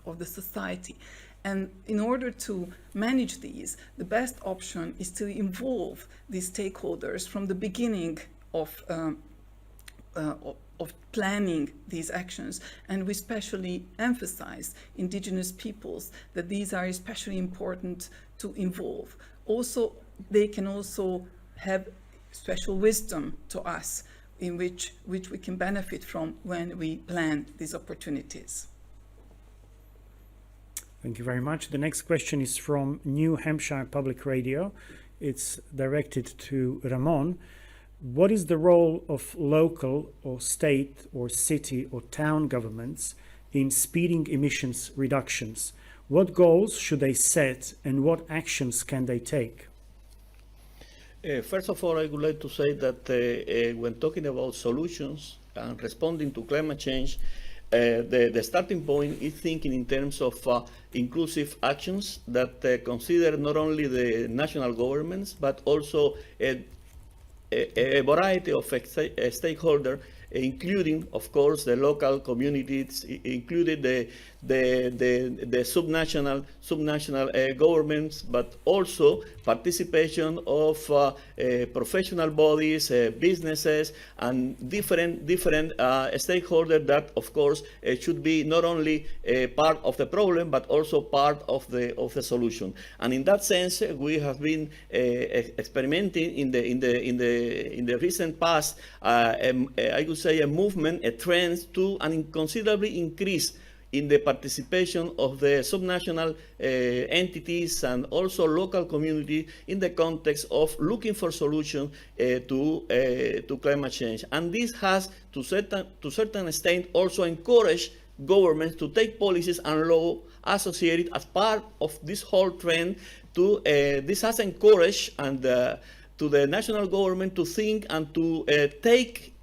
of the society. And in order to manage these, the best option is to involve these stakeholders from the beginning of planning these actions, and we especially emphasize indigenous peoples that these are especially important to involve. Also, they can also have special wisdom to us in which we can benefit from when we plan these opportunities. Thank you very much. The next question is from New Hampshire Public Radio. It's directed to Ramon. What is the role of local or state or city or town governments in speeding emissions reductions? What goals should they set and what actions can they take? First of all, I would like to say that when talking about solutions and responding to climate change, the starting point is thinking in terms of inclusive actions that consider not only the national governments, but also a variety of stakeholders, including, of course, the local communities, including the subnational governments, but also participation of professional bodies, businesses, and different stakeholders that, of course, should be not only part of the problem, but also part of the solution. And in that sense, we have been experimenting in the recent past. I would say a movement, a trend to an considerably increase in the participation of the subnational entities and also local community in the context of looking for solutions to climate change. And this has, to certain extent, also encouraged governments to take policies and law associated as part of this whole trend. This has encouraged and to to the national government to think and to take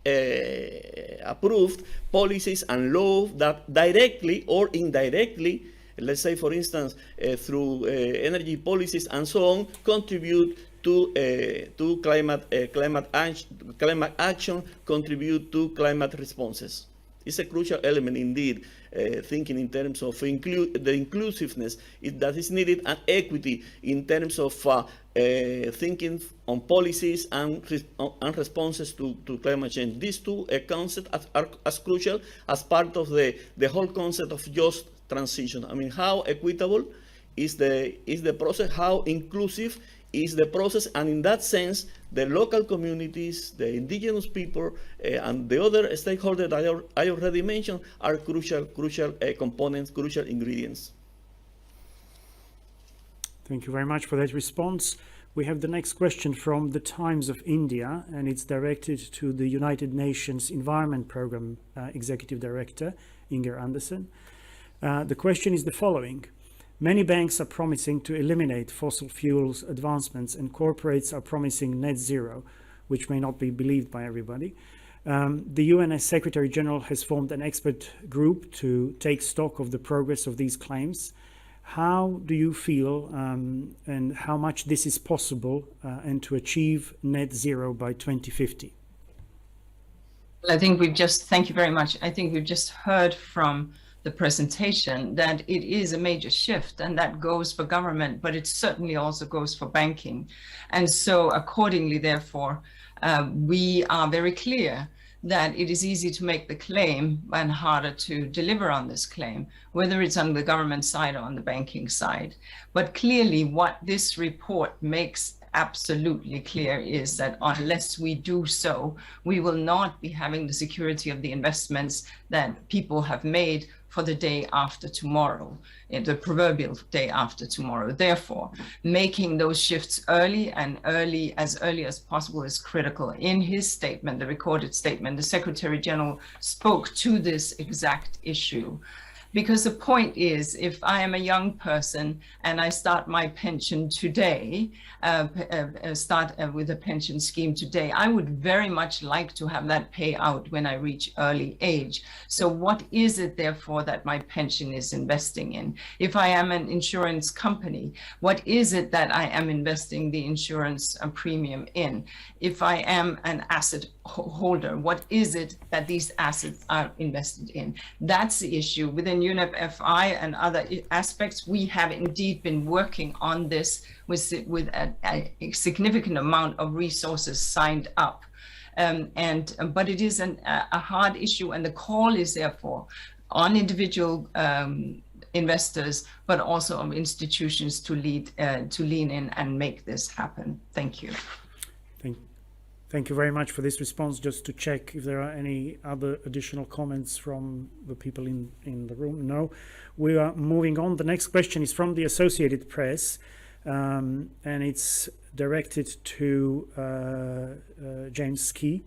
approved policies and laws that directly or indirectly, let's say for instance through energy policies and so on, contribute to climate action, contribute to climate responses. It's a crucial element indeed, thinking in terms of the inclusiveness that is needed and equity in terms of thinking on policies and responses to climate change. These two concepts are as crucial as part of the whole concept of just transition. I mean, how equitable is the process, how inclusive is the process, and in that sense, the local communities, the indigenous people, and the other stakeholders that I already mentioned are crucial components, crucial ingredients. Thank you very much for that response. We have the next question from the Times of India, and it's directed to the United Nations Environment Programme Executive Director, Inger Andersen. The question is the following. Many banks are promising to eliminate fossil fuels advancements, and corporates are promising net zero, which may not be believed by everybody. The UN Secretary General has formed an expert group to take stock of the progress of these claims. How do you feel and how much this is possible and to achieve net zero by 2050? Well, thank you very much. I think we've just heard from the presentation that it is a major shift, and that goes for government, but it certainly also goes for banking. And so accordingly, therefore, we are very clear that it is easy to make the claim and harder to deliver on this claim, whether it's on the government side or on the banking side. But clearly what this report makes absolutely clear is that unless we do so, we will not be having the security of the investments that people have made for the day after tomorrow, the proverbial day after tomorrow. Therefore, making those shifts as early as possible is critical. In his statement, the recorded statement, the Secretary General spoke to this exact issue. Because the point is, if I am a young person and I start my pension today, with a pension scheme today, I would very much like to have that pay out when I reach early age. So what is it, therefore, that my pension is investing in? If I am an insurance company, what is it that I am investing the insurance premium in? If I am an asset holder, what is it that these assets are invested in? That's the issue. Within UNEP FI and other aspects, we have indeed been working on this with a significant amount of resources signed up. But it is a hard issue, and the call is therefore on individual investors, but also on institutions to lean in and make this happen. Thank you. Thank you very much for this response. Just to check if there are any other additional comments from the people in the room. No. We are moving on. The next question is from the Associated Press, and it's directed to James Skee.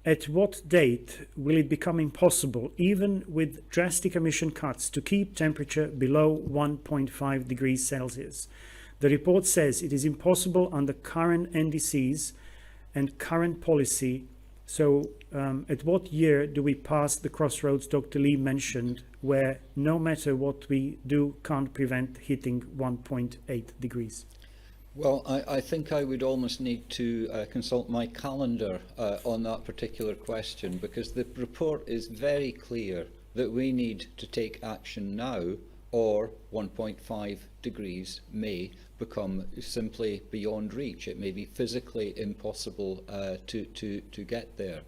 At what date will it become impossible, even with drastic emission cuts, to keep temperature below 1.5 degrees Celsius? The report says it is impossible under current NDCs and current policy. So at what year do we pass the crossroads Dr. Lee mentioned, where no matter what we do, can't prevent hitting 1.8 degrees? Well, I think I would almost need to consult my calendar on that particular question, because the report is very clear that we need to take action now, or 1.5 degrees may become simply beyond reach. It may be physically impossible to get there.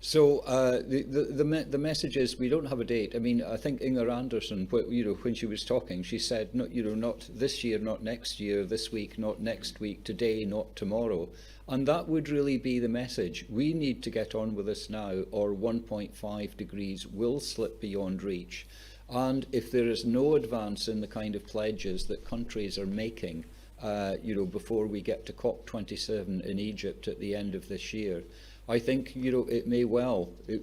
So the message is we don't have a date. I mean, I think Inger Andersen, when she was talking, she said, not this year, not next year, this week, not next week, today, not tomorrow. And that would really be the message. We need to get on with this now, or 1.5 degrees will slip beyond reach. And if there is no advance in the kind of pledges that countries are making, before we get to COP27 in Egypt at the end of this year, I think, you know,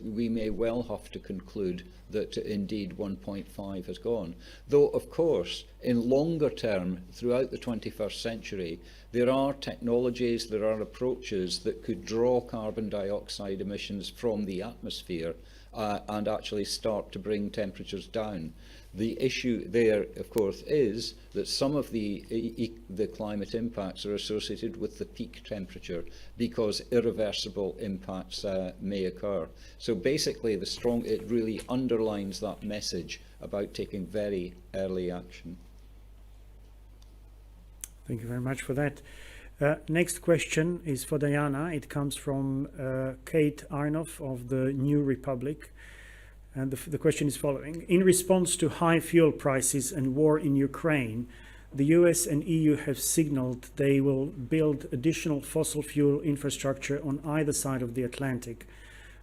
we may well have to conclude that indeed 1.5 has gone. Though, of course, in longer term, throughout the 21st century, there are technologies, there are approaches that could draw carbon dioxide emissions from the atmosphere and actually start to bring temperatures down. The issue there, of course, is that some of the climate impacts are associated with the peak temperature because irreversible impacts may occur. So basically, it really underlines that message about taking very early action. Thank you very much for that. Next question is for Diana. It comes from Kate Arnoff of the New Republic. And the question is following. In response to high fuel prices and war in Ukraine, the US and EU have signaled they will build additional fossil fuel infrastructure on either side of the Atlantic,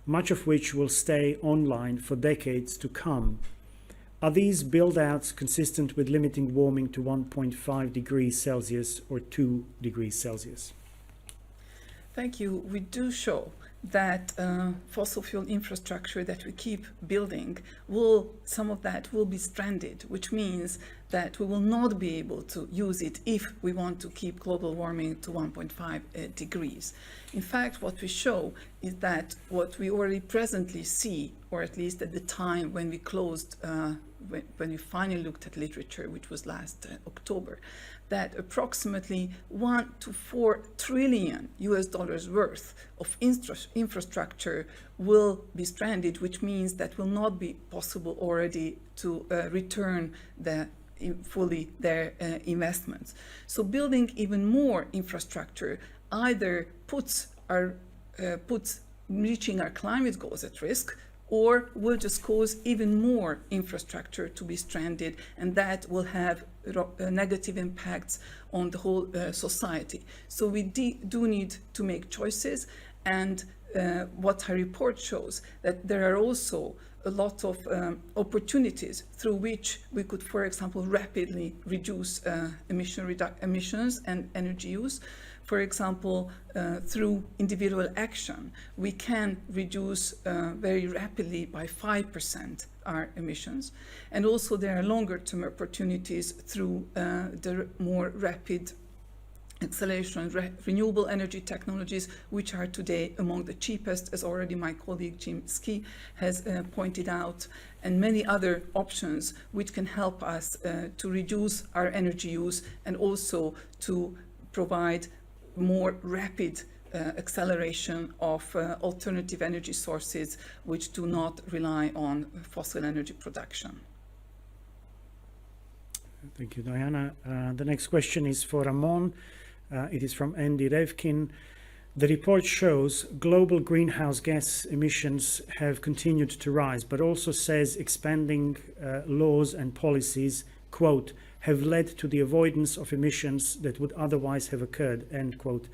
much of which will stay online for decades to come. Are these build-outs consistent with limiting warming to 1.5 degrees Celsius or 2 degrees Celsius? Thank you. We do show that fossil fuel infrastructure that we keep building, some of that will be stranded, which means that we will not be able to use it if we want to keep global warming to 1.5 degrees. In fact, what we show is that what we already presently see, or at least at the time when we closed, when we finally looked at literature, which was last October, that approximately 1 to 4 trillion US dollars worth of infrastructure will be stranded, which means that will not be possible already to return fully their investments. So building even more infrastructure either puts reaching our climate goals at risk, or will just cause even more infrastructure to be stranded, and that will have negative impacts on the whole society. So we do need to make choices, and what our report shows that there are also a lot of opportunities through which we could, for example, rapidly reduce emissions and energy use. For example, through individual action, we can reduce very rapidly by 5% our emissions. And also there are longer term opportunities through the more rapid acceleration of renewable energy technologies, which are today among the cheapest, as already my colleague Jim Ski has pointed out, and many other options which can help us to reduce our energy use and also to provide more rapid acceleration of alternative energy sources which do not rely on fossil energy production. Thank you, Diana. The next question is for Ramon. It is from Andy Revkin. The report shows global greenhouse gas emissions have continued to rise, but also says expanding laws and policies, quote, have led to the avoidance of emissions that would otherwise have occurred, end quote.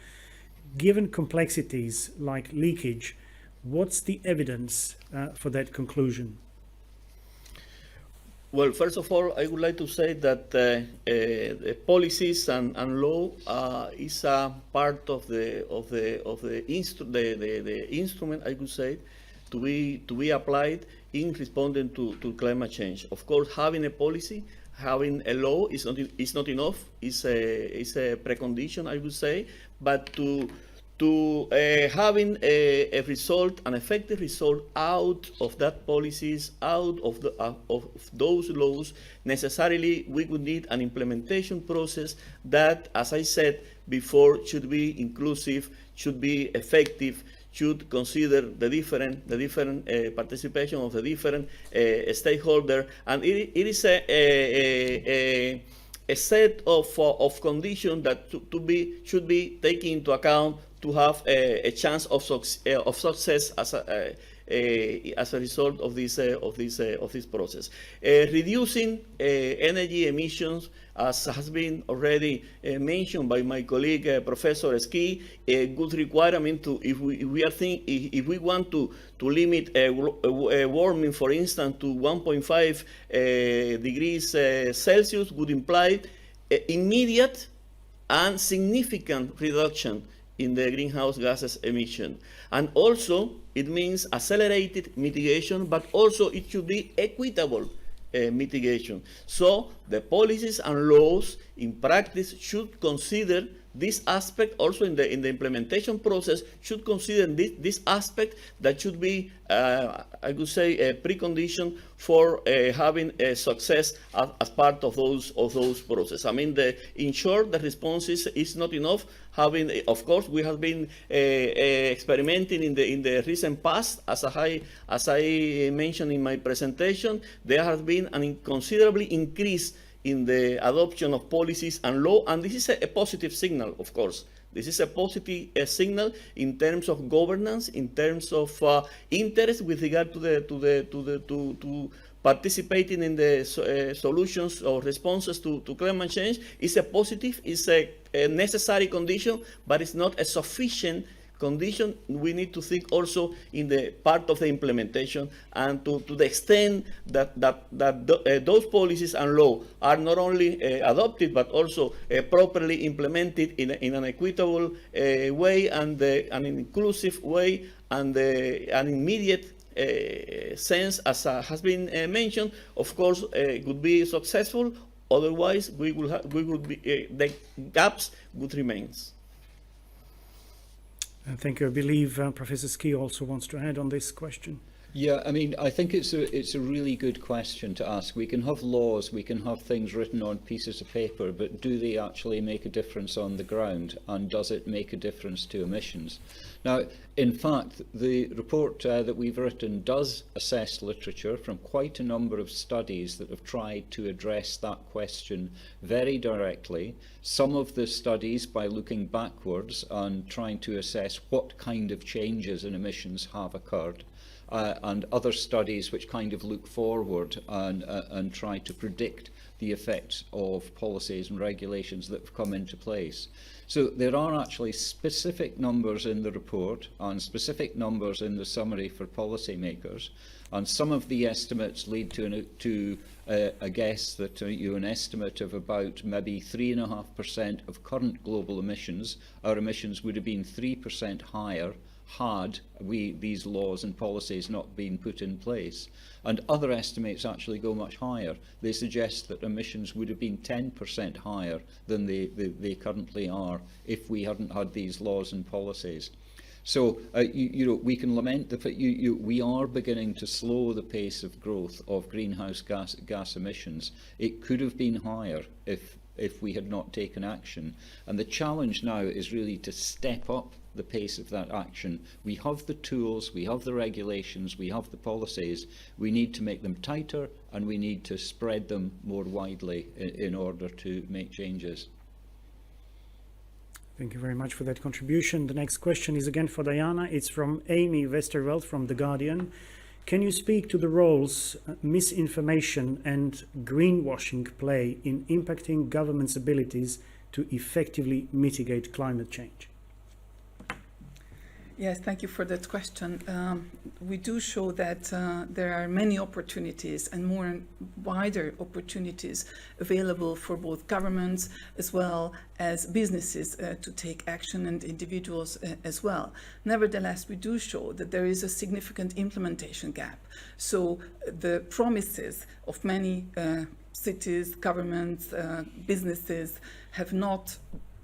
Given complexities like leakage, what's the evidence for that conclusion? Well, first of all, I would like to say that the policies and law is a part of the instrument, I could say, to be applied in responding to climate change. Of course, having a policy, having a law is not enough. It's a precondition, I would say, but to having a result, an effective result out of that policies, out of those laws, necessarily we would need an implementation process that, as I said before, should be inclusive, should be effective, should consider the different participation of the different stakeholders, and it is a set of conditions that should be taken into account to have a chance of success as a result of this process. Reducing energy emissions, as has been already mentioned by my colleague Professor Ski, a good requirement to if we want to limit warming, for instance, to 1.5 degrees Celsius would imply immediate and significant reduction in the greenhouse gases emission. And also, it means accelerated mitigation, but also it should be equitable mitigation. So the policies and laws in practice should consider this aspect. Also in the implementation process process should consider this aspect that should be, I would say, a precondition for having a success as part of those processes. I mean, in short, the response is not enough. Having, of course, we have been experimenting in the recent past, as I mentioned in my presentation. There has been an considerably increase in the adoption of policies and law, and this is a positive signal, of course. This is a positive signal in terms of governance, in terms of interest with regard to participating in the solutions or responses to climate change. Is a positive, is a necessary condition, but it's not a sufficient condition. We need to think also in the part of the implementation, and to the extent that those policies and law are not only adopted but also properly implemented in an equitable way and an inclusive way and an immediate sense, as has been mentioned. Of course, would be successful. Otherwise, the gaps would remain. Thank you. I believe Professor Ski also wants to add on this question. Yeah, I mean, I think it's a really good question to ask. We can have laws, we can have things written on pieces of paper, but do they actually make a difference on the ground? And does it make a difference to emissions? Now, in fact, the report that we've written does assess literature from quite a number of studies that have tried to address that question very directly. Some of the studies by looking backwards and trying to assess what kind of changes in emissions have occurred. And other studies which kind of look forward and try to predict the effects of policies and regulations that have come into place. So there are actually specific numbers in the report and specific numbers in the summary for policymakers, and some of the estimates lead to a guess that an estimate of about maybe 3.5% of current global emissions. Our emissions would have been 3% higher had these laws and policies not been put in place. And other estimates actually go much higher. They suggest that emissions would have been 10% higher than they currently are if we hadn't had these laws and policies. So, we can lament the fact we are beginning to slow the pace of growth of greenhouse gas emissions. It could have been higher if we had not taken action. And the challenge now is really to step up the pace of that action. We have the tools, we have the regulations, we have the policies. We need to make them tighter, and we need to spread them more widely in order to make changes. Thank you very much for that contribution. The next question is again for Diana. It's from Amy Westerveld from The Guardian. Can you speak to the roles misinformation and greenwashing play in impacting governments' abilities to effectively mitigate climate change? Yes, thank you for that question. We do show that there are many opportunities and more and wider opportunities available for both governments as well as businesses to take action, and individuals as well. Nevertheless, we do show that there is a significant implementation gap. So the promises of many cities, governments, businesses have not.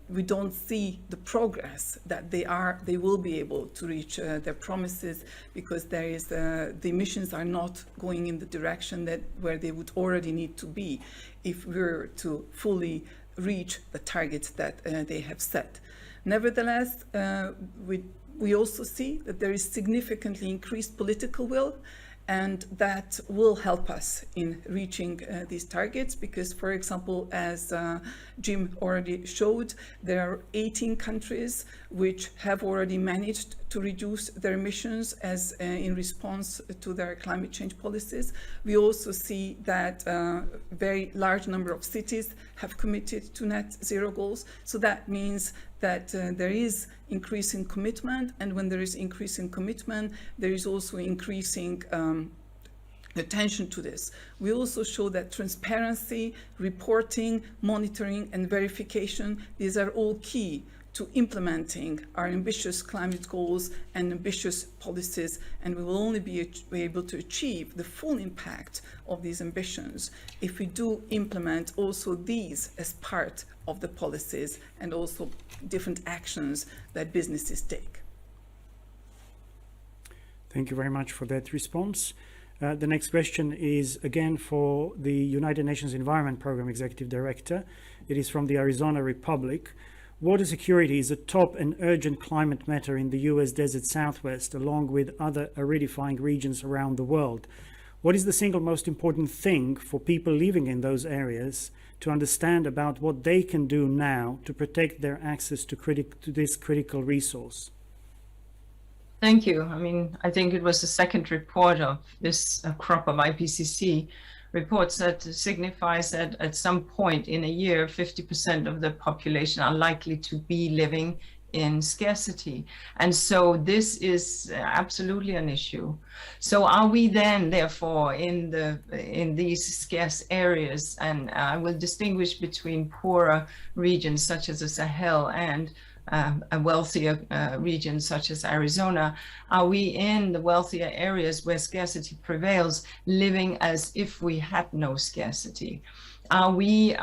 We don't see the progress that they will be able to reach their promises, because there is the emissions are not going in the direction where they would already need to be if we were to fully reach the targets that they have set. Nevertheless, we also see that there is significantly increased political will, and that will help us in reaching these targets, because, for example, as Jim already showed, there are 18 countries which have already managed to reduce their emissions as in response to their climate change policies. We also see that a very large number of cities have committed to net zero goals. So that means that there is increasing commitment, and when there is increasing commitment, there is also increasing attention to this. We also show that transparency, reporting, monitoring, and verification, these are all key to implementing our ambitious climate goals and ambitious policies, and we will only be able to achieve the full impact of these ambitions if we do implement also these as part of the policies and also different actions that businesses take. Thank you very much for that response. The next question is again for the United Nations Environment Programme Executive Director. It is from the Arizona Republic. Water security is a top and urgent climate matter in the US desert Southwest, along with other aridifying regions around the world. What is the single most important thing for people living in those areas to understand about what they can do now to protect their access to this critical resource? Thank you. I mean, I think it was the second report of this crop of IPCC reports that signifies that at some point in a year, 50% of the population are likely to be living in scarcity. And so this is absolutely an issue. So are we then, therefore, in these scarce areas, and I will distinguish between poorer regions such as the Sahel and a wealthier region such as Arizona, are we in the wealthier areas where scarcity prevails, living as if we had no scarcity? Are we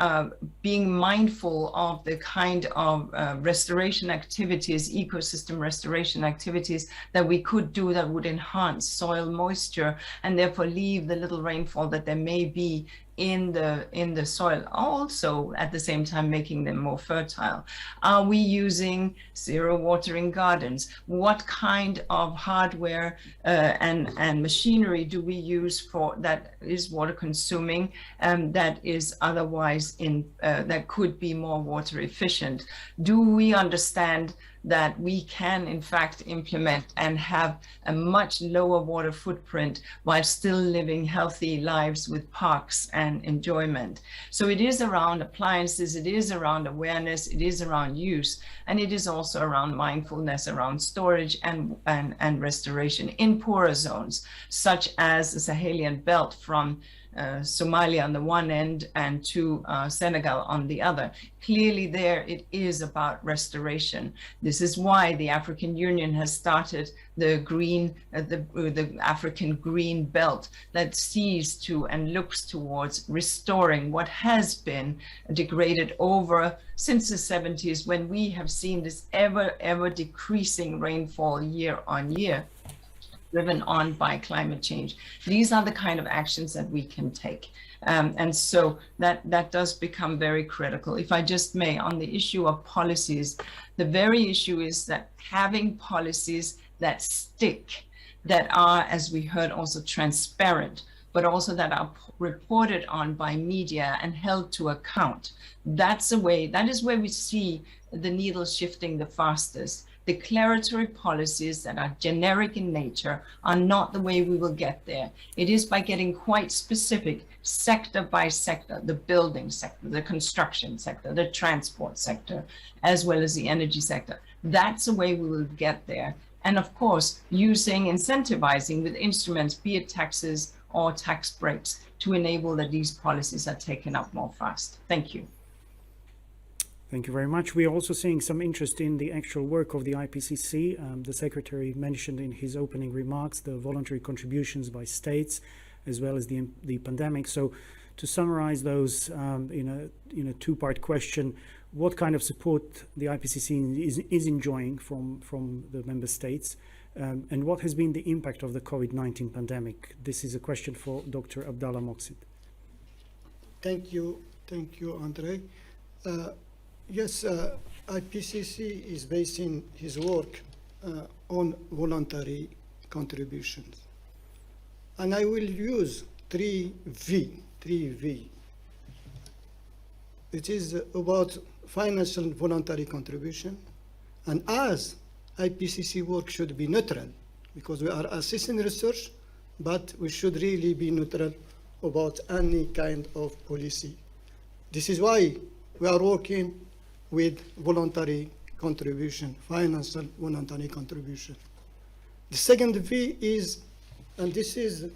being mindful of the kind of restoration activities, ecosystem restoration activities that we could do that would enhance soil moisture and therefore leave the little rainfall that there may be in the soil, also at the same time making them more fertile? Are we using zero watering gardens? What kind of hardware and machinery do we use for that is water consuming and that is otherwise that could be more water efficient? Do we understand that we can in fact implement and have a much lower water footprint while still living healthy lives with parks and enjoyment? So it is around appliances, it is around awareness, it is around use, and it is also around mindfulness, around storage and restoration in poorer zones, such as the Sahelian belt from Somalia on the one end and to Senegal on the other. Clearly there it is about restoration. This is why the African Union has started the African Green Belt that sees to and looks towards restoring what has been degraded over since the 70s, when we have seen this ever decreasing rainfall year on year, driven on by climate change. These are the kind of actions that we can take. And so that does become very critical. If I just may, on the issue of policies, the very issue is that having policies that stick, that are, as we heard, also transparent, but also that are reported on by media and held to account. That is where we see the needle shifting the fastest. Declaratory policies that are generic in nature are not the way we will get there. It is by getting quite specific, sector by sector, the building sector, the construction sector, the transport sector, as well as the energy sector. That's the way we will get there. And of course, incentivizing with instruments, be it taxes or tax breaks, to enable that these policies are taken up more fast. Thank you. Thank you very much. We are also seeing some interest in the actual work of the IPCC. The Secretary mentioned in his opening remarks the voluntary contributions by states, as well as the pandemic. So to summarize those in a two-part question, what kind of support the IPCC is enjoying from the member states, and what has been the impact of the COVID-19 pandemic? This is a question for Dr. Abdallah Moqsid. Thank you, Andre. Yes, IPCC is basing his work on voluntary contributions. And I will use 3V. It is about financial voluntary contribution. And as IPCC work should be neutral, because we are assessing research, but we should really be neutral about any kind of policy. This is why we are working with voluntary contribution, financial voluntary contribution. The second V is, and this is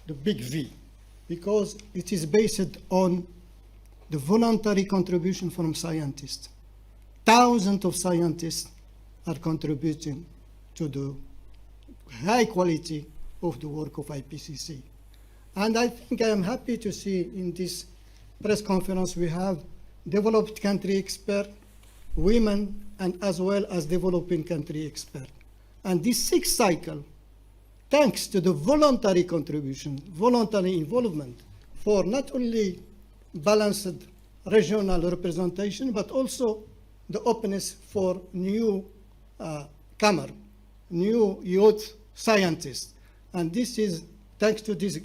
the big V, because it is based on the voluntary contribution from scientists. Thousands of scientists are contributing to the high quality of the work of IPCC. And I think I am happy to see in this press conference we have developed country experts, women, and as well as developing country experts. And this sixth cycle, thanks to the voluntary contribution, voluntary involvement for not only balanced regional representation, but also the openness for new new youth scientists. And this is, thanks to this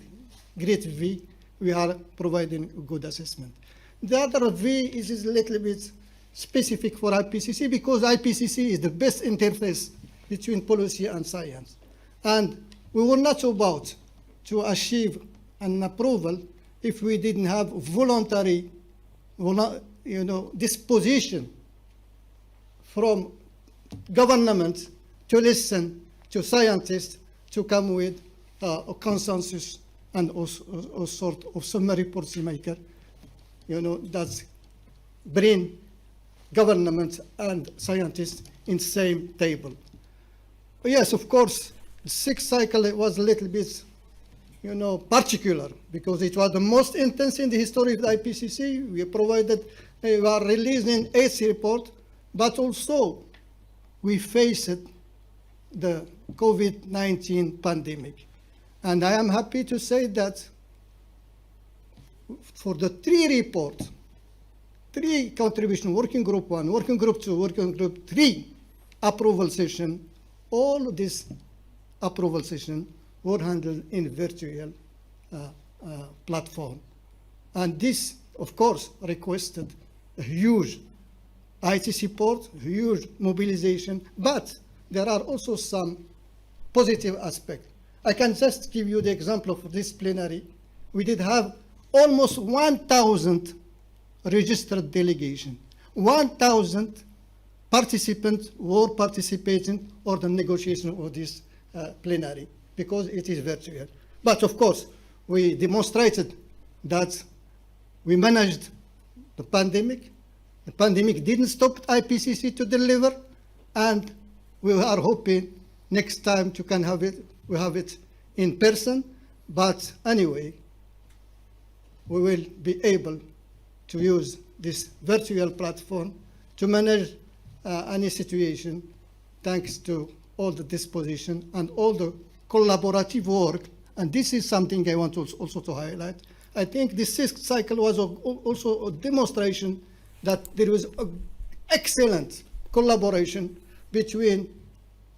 great V, we are providing a good assessment. The other V is a little bit specific for IPCC because IPCC is the best interface between policy and science. And we were not about to achieve an approval if we didn't have voluntary disposition from government to listen to scientists to come with a consensus and also a sort of summary policymaker, that bring government and scientists in same table. But yes, of course, the sixth cycle was a little bit, particular because it was the most intense in the history of the IPCC. We are releasing 8th report, but also we faced the COVID-19 pandemic. And I am happy to say that for the 3 reports, 3 contribution, working group 1, working group 2, working group 3 approval session, all of this approval session were handled in virtual platform. And this, of course, requested a huge IT support, huge mobilization, but there are also some positive aspects. I can just give you the example of this plenary. We did have almost 1,000 registered delegation. 1,000 participants were participating or the negotiation of this plenary because it is virtual. But of course, we demonstrated that we managed the pandemic. The pandemic didn't stop IPCC to deliver, and we are hoping next time we have it in person. But anyway, we will be able to use this virtual platform to manage any situation, thanks to all the disposition and all the collaborative work. And this is something I want also to highlight. I think the 6th cycle was also a demonstration that there was an excellent collaboration between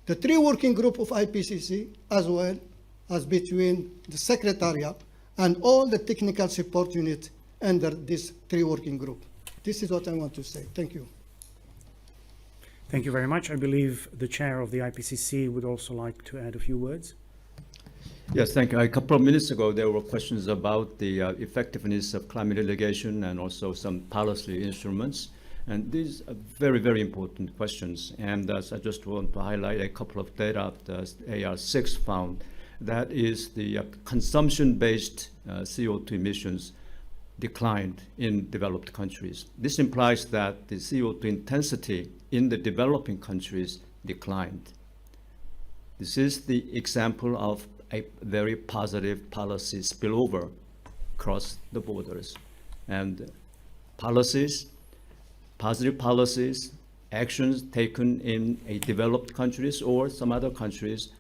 the 3 working group of IPCC as well as between the Secretariat and all the technical support unit under this 3 working group. This is what I want to say. Thank you. Thank you very much. I believe the chair of the IPCC would also like to add a few words. Yes, thank you. A couple of minutes ago, there were questions about the effectiveness of climate mitigation and also some policy instruments. And these are very, very important questions. And I just want to highlight a couple of data that AR6 found. That is the consumption-based CO2 emissions declined in developed countries. This implies that the CO2 intensity in the developing countries declined. This is the example of a very positive policy spillover across the borders. And positive policies, actions taken in a developed countries or some other countries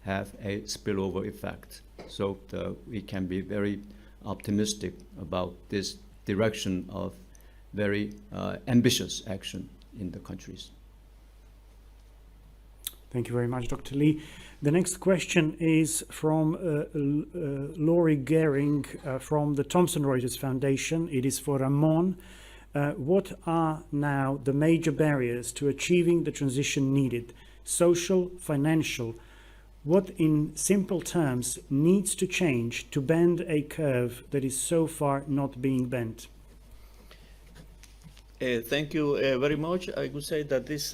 have a spillover effect. So we can be very optimistic about this direction of very ambitious action in the countries. Thank you very much, Dr. Lee. The next question is from Laurie Gehring from the Thomson Reuters Foundation. It is for Ramon. What are now the major barriers to achieving the transition needed? Social, financial? What, in simple terms, needs to change to bend a curve that is so far not being bent? Thank you very much. I would say that this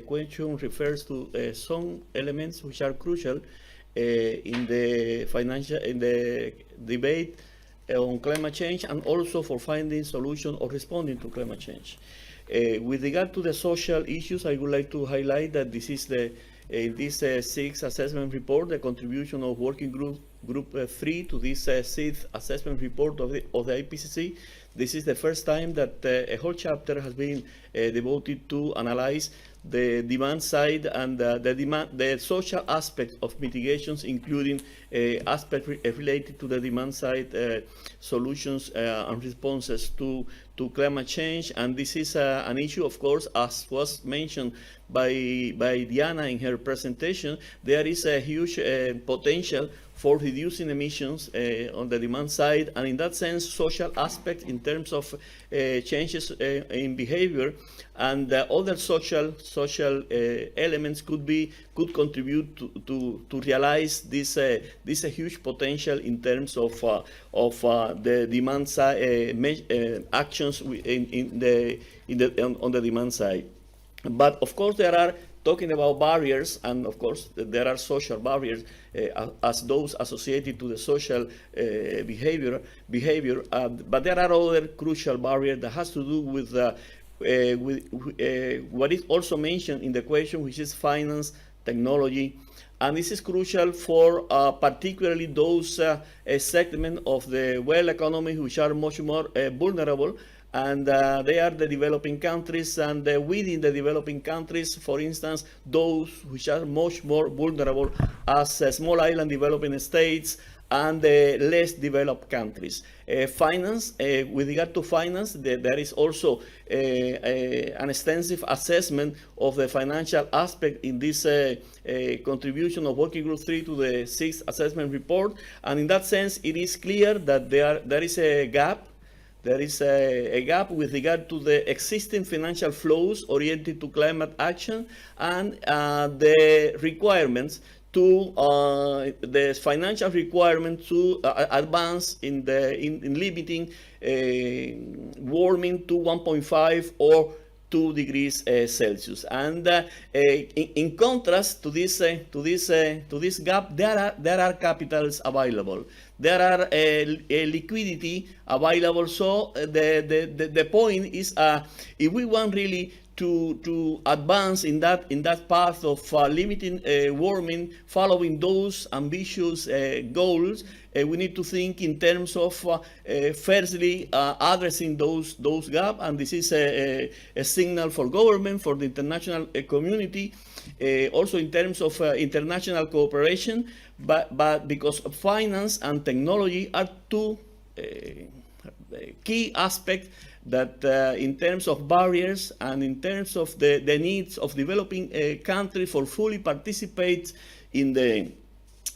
question refers to some elements which are crucial in the debate on climate change, and also for finding solutions or responding to climate change. With regard to the social issues, I would like to highlight that this is in this sixth assessment report, the contribution of working group 3 to this sixth assessment report of the IPCC. This is the first time that a whole chapter has been devoted to analyze the demand side and the social aspect of mitigations, including aspects related to the demand side solutions and responses to climate change. And this is an issue, of course, as was mentioned by Diana in her presentation. There is a huge potential for reducing emissions on the demand side, and in that sense, social aspects in terms of changes in behavior and other social elements could contribute to realize this huge potential in terms of the demand side actions on the demand side. But of course, there are, talking about barriers, and of course there are social barriers as those associated to the social behavior, but there are other crucial barriers that has to do with what is also mentioned in the question, which is finance, technology, and this is crucial for particularly those segments of the world economy which are much more vulnerable. And they are the developing countries, and within the developing countries, for instance, those which are much more vulnerable as small island developing states and less developed countries. Finance, with regard to finance, there is also an extensive assessment of the financial aspect in this contribution of Working Group 3 to the sixth assessment report. And in that sense, it is clear that there is a gap. There is a gap with regard to the existing financial flows oriented to climate action and the requirements to the financial requirement to advance in limiting warming to 1.5 or 2 degrees Celsius. And in contrast to this gap, there are capitals available. There are liquidity available. So the point is, if we want really to advance in that path of limiting warming, following those ambitious goals, we need to think in terms of firstly addressing those gaps, and this is a signal for government, for the international community, also in terms of international cooperation, but because finance and technology are two key aspects that in terms of barriers and in terms of the needs of developing countries for fully participate in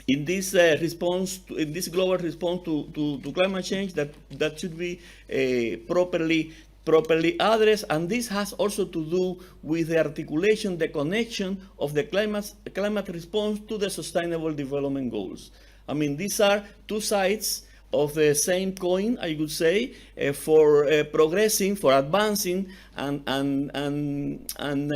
this response, in this global response to climate change, that should be properly addressed. And this has also to do with the articulation, the connection of the climate response to the Sustainable Development Goals. I mean, these are two sides of the same coin, I would say, for progressing, for advancing, and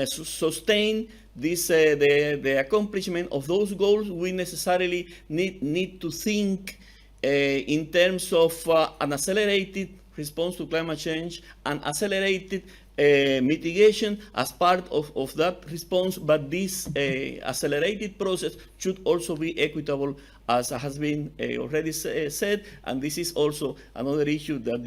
sustain this the accomplishment of those goals. We necessarily need to think in terms of an accelerated response to climate change and accelerated mitigation as part of that response, but this accelerated process should also be equitable, as has been already said, and this is also another issue that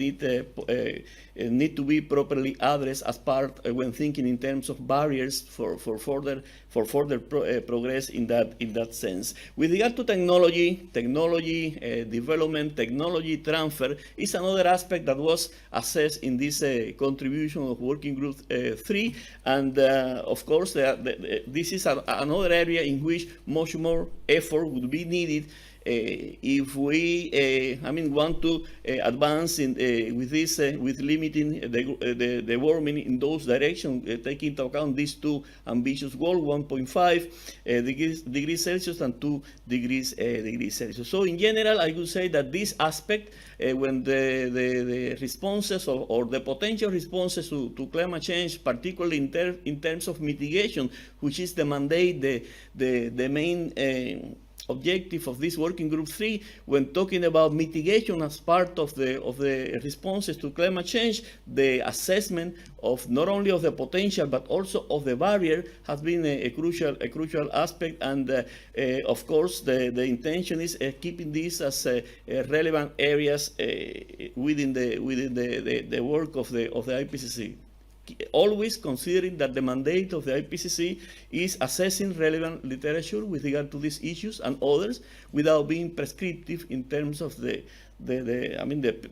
need to be properly addressed as part when thinking in terms of barriers for further progress in that sense. With regard to technology development, technology transfer is another aspect that was assessed in this contribution of Working Group 3, and of course this is another area in which much more effort would be needed if we want to advance with limiting the warming in those directions, taking into account these two ambitious goals, 1.5 degrees Celsius and 2 degrees Celsius. So in general, I would say that this aspect, when the responses or the potential responses to climate change, particularly in terms of mitigation, which is the mandate, the main objective of this working group 3, when talking about mitigation as part of the responses to climate change, the assessment of not only of the potential but also of the barrier has been a crucial aspect. And of course, the intention is keeping these as relevant areas within the work of the IPCC. Always considering that the mandate of the IPCC is assessing relevant literature with regard to these issues and others, without being prescriptive in terms of the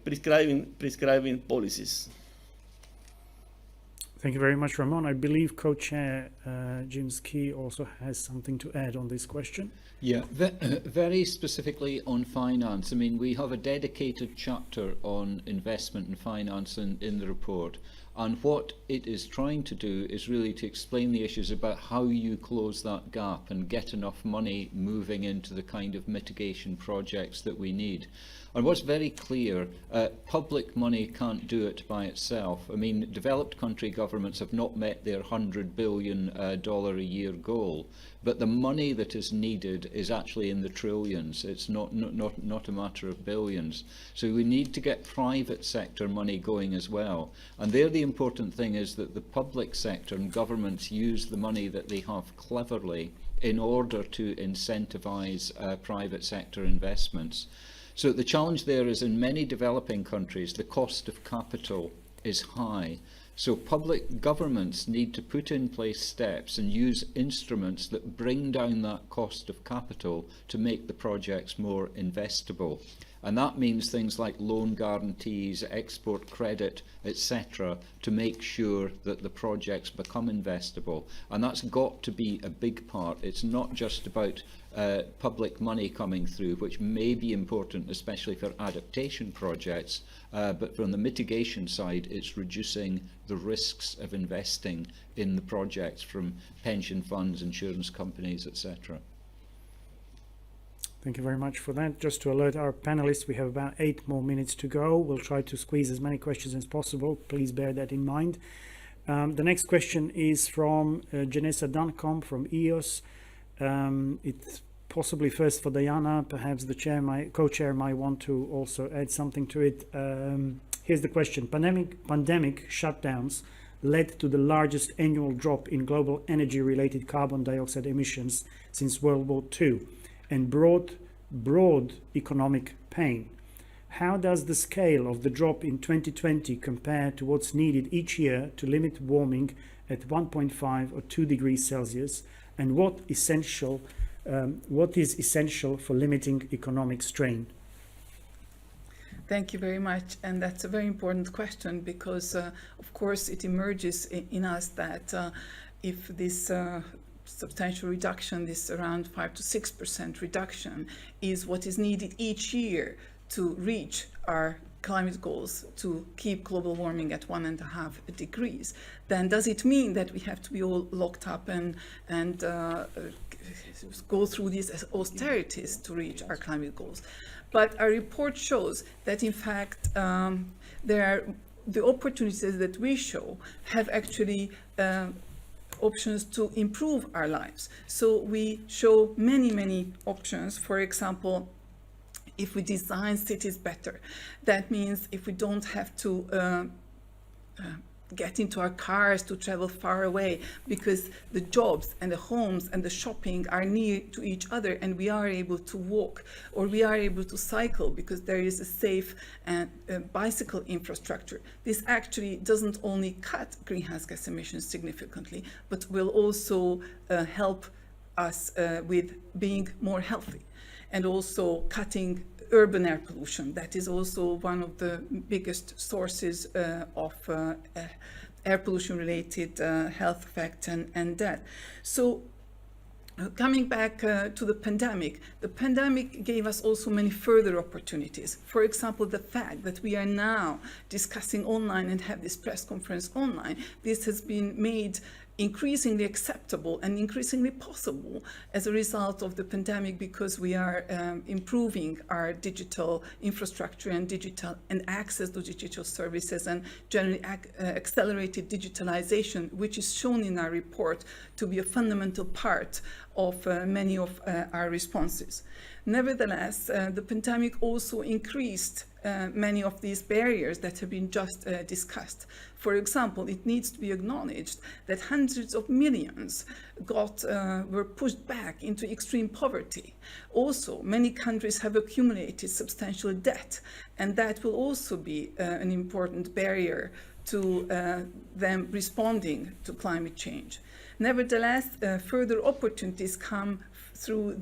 prescribing policies. Thank you very much, Ramon. I believe co-chair Jim Ski also has something to add on this question. Yeah, very specifically on finance. I mean, we have a dedicated chapter on investment and finance in the report. And what it is trying to do is really to explain the issues about how you close that gap and get enough money moving into the kind of mitigation projects that we need. And what's very clear, public money can't do it by itself. I mean, developed country governments have not met their $100 billion a year goal, but the money that is needed is actually in the trillions. It's not a matter of billions. So we need to get private sector money going as well. And there the important thing is that the public sector and governments use the money that they have cleverly in order to incentivize private sector investments. So the challenge there is, in many developing countries, the cost of capital is high. So public governments need to put in place steps and use instruments that bring down that cost of capital to make the projects more investable. And that means things like loan guarantees, export credit, etc., to make sure that the projects become investable. And that's got to be a big part. It's not just about public money coming through, which may be important, especially for adaptation projects, but from the mitigation side, it's reducing the risks of investing in the projects from pension funds, insurance companies, etc. Thank you very much for that. Just to alert our panelists, we have about 8 more minutes to go. We'll try to squeeze as many questions as possible. Please bear that in mind. The next question is from Janessa Duncombe from EOS. It's possibly first for Diana. Perhaps the co-chair might want to also add something to it. Here's the question. Pandemic shutdowns led to the largest annual drop in global energy-related carbon dioxide emissions since World War II, and broad economic pain. How does the scale of the drop in 2020 compare to what's needed each year to limit warming at 1.5 or 2 degrees Celsius, and what is essential for limiting economic strain? Thank you very much. And that's a very important question because, of course, it emerges in us that if this substantial reduction, this around 5 to 6% reduction, is what is needed each year to reach our climate goals, to keep global warming at 1.5 degrees, then does it mean that we have to be all locked up and go through these austerities to reach our climate goals? But our report shows that, in fact, the opportunities that we show have actually options to improve our lives. So we show many options. For example, if we design cities better, that means if we don't have to get into our cars to travel far away, because the jobs and the homes and the shopping are near to each other, and we are able to walk, or we are able to cycle because there is a safe bicycle infrastructure. This actually doesn't only cut greenhouse gas emissions significantly, but will also help us with being more healthy, and also cutting urban air pollution. That is also one of the biggest sources of air pollution related health effects and death. So coming back to the pandemic gave us also many further opportunities. For example, the fact that we are now discussing online and have this press conference online, this has been made increasingly acceptable and increasingly possible as a result of the pandemic, because we are improving our digital infrastructure and access to digital services, and generally accelerated digitalization, which is shown in our report to be a fundamental part of many of our responses. Nevertheless, the pandemic also increased many of these barriers that have been just discussed. For example, it needs to be acknowledged that hundreds of millions were pushed back into extreme poverty. Also, many countries have accumulated substantial debt, and that will also be an important barrier to them responding to climate change. Nevertheless, further opportunities come through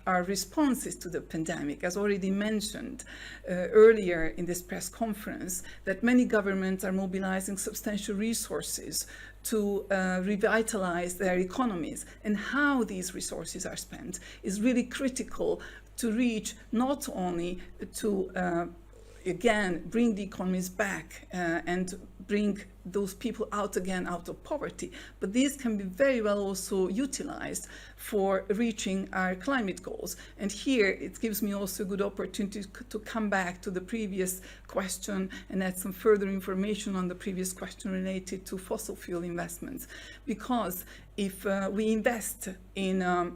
our responses to the pandemic. As already mentioned earlier in this press conference, that many governments are mobilizing substantial resources to revitalize their economies, and how these resources are spent is really critical to reach not only to again bring the economies back and bring those people out of poverty, but these can be very well also utilized for reaching our climate goals. And here it gives me also a good opportunity to come back to the previous question and add some further information on the previous question related to fossil fuel investments. Because if we invest in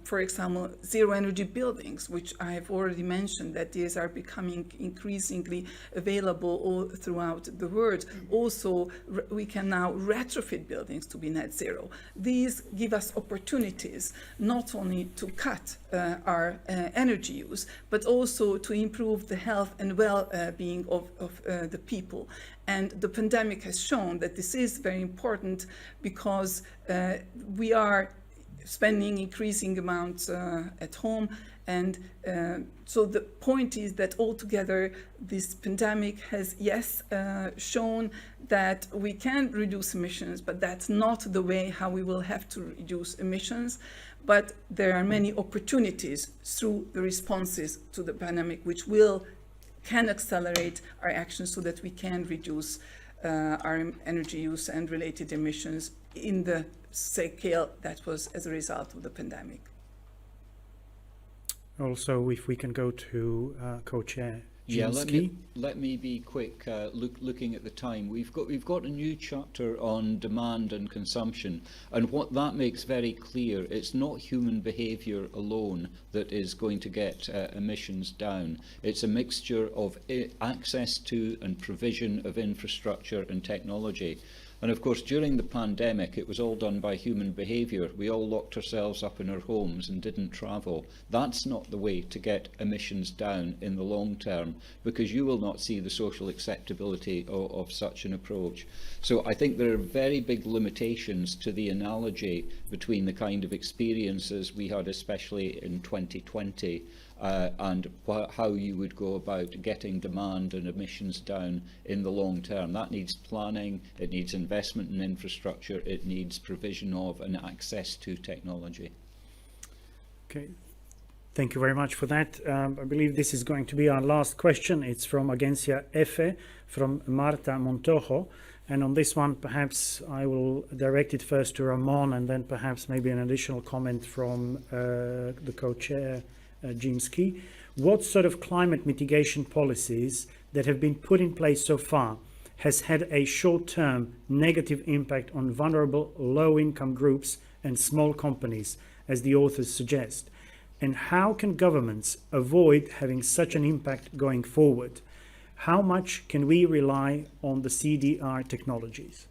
for example, zero energy buildings, which I have already mentioned that these are becoming increasingly available all throughout the world. Also, we can now retrofit buildings to be net zero. These give us opportunities not only to cut our energy use, but also to improve the health and well-being of the people. And the pandemic has shown that this is very important, because we are spending increasing amounts at home. And so the point is that altogether this pandemic has, yes, shown that we can reduce emissions, but that's not the way how we will have to reduce emissions. But there are many opportunities through the responses to the pandemic, which can accelerate our actions so that we can reduce our energy use and related emissions in the scale that was as a result of the pandemic. Also, if we can go to co-chair Jimski. Let me be quick. Looking at the time, we've got a new chapter on demand and consumption, and what that makes very clear, it's not human behaviour alone that is going to get emissions down. It's a mixture of access to and provision of infrastructure and technology. And of course, during the pandemic, it was all done by human behaviour. We all locked ourselves up in our homes and didn't travel. That's not the way to get emissions down in the long term, because you will not see the social acceptability of such an approach. So I think there are very big limitations to the analogy between the kind of experiences we had, especially in 2020, and how you would go about getting demand and emissions down in the long term. That needs planning, it needs investment in infrastructure, it needs provision of and access to technology. Okay, thank you very much for that. I believe this is going to be our last question. It's from Agencia EFE, from Marta Montojo. And on this one, perhaps I will direct it first to Ramon, and then perhaps maybe an additional comment from the co-chair, Jimski. What sort of climate mitigation policies that have been put in place so far has had a short-term negative impact on vulnerable low-income groups and small companies, as the authors suggest? And how can governments avoid having such an impact going forward? How much can we rely on the CDR technologies,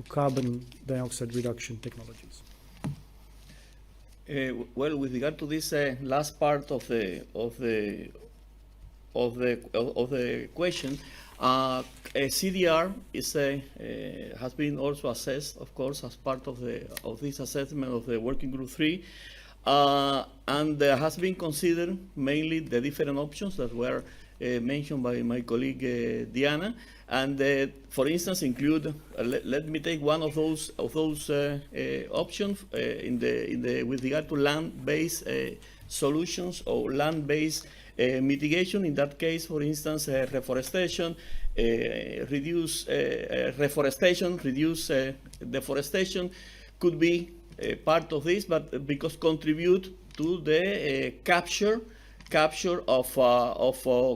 carbon dioxide reduction technologies? Well, with regard to this last part of the question, CDR has been also assessed, of course, as part of this assessment of the Working Group 3, and has been considered mainly the different options that were mentioned by my colleague Diana, and for instance include let me take one of those options with regard to land-based solutions or land-based mitigation. In that case, for instance, reforestation, reduce reforestation, reduce deforestation, could be part of this, but because contribute to the capture of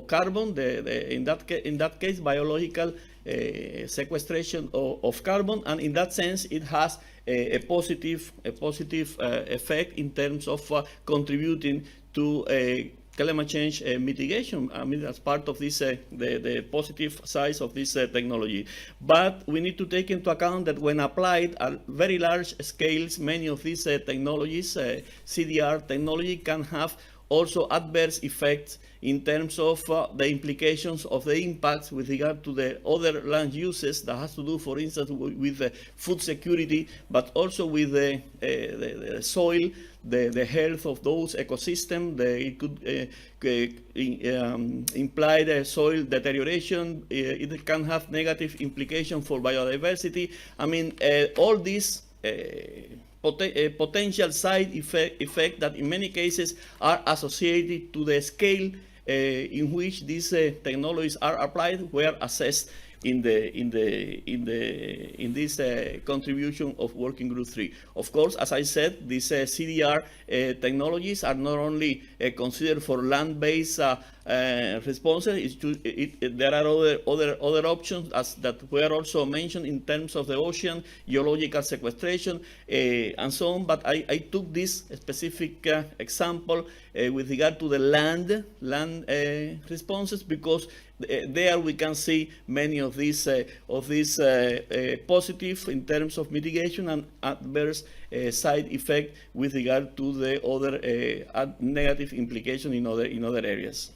carbon, in that case biological sequestration of carbon, and in that sense it has a positive effect in terms of contributing to climate change mitigation. I mean, as part of this, the positive side of this technology. But we need to take into account that when applied at very large scales, many of these technologies, CDR technology, can have also adverse effects in terms of the implications of the impacts with regard to the other land uses that has to do, for instance, with food security, but also with the soil, the health of those ecosystems. It could imply the soil deterioration. It can have negative implications for biodiversity. I mean, all these potential side effect that in many cases are associated to the scale in which these technologies are applied were assessed in this contribution of Working Group 3. Of course, as I said, these CDR technologies are not only considered for land-based responses. There are other options that were also mentioned in terms of the ocean, geological sequestration, and so on. But I took this specific example with regard to the land responses, because there we can see many of these positive in terms of mitigation and adverse side effect with regard to the other negative implication in other areas.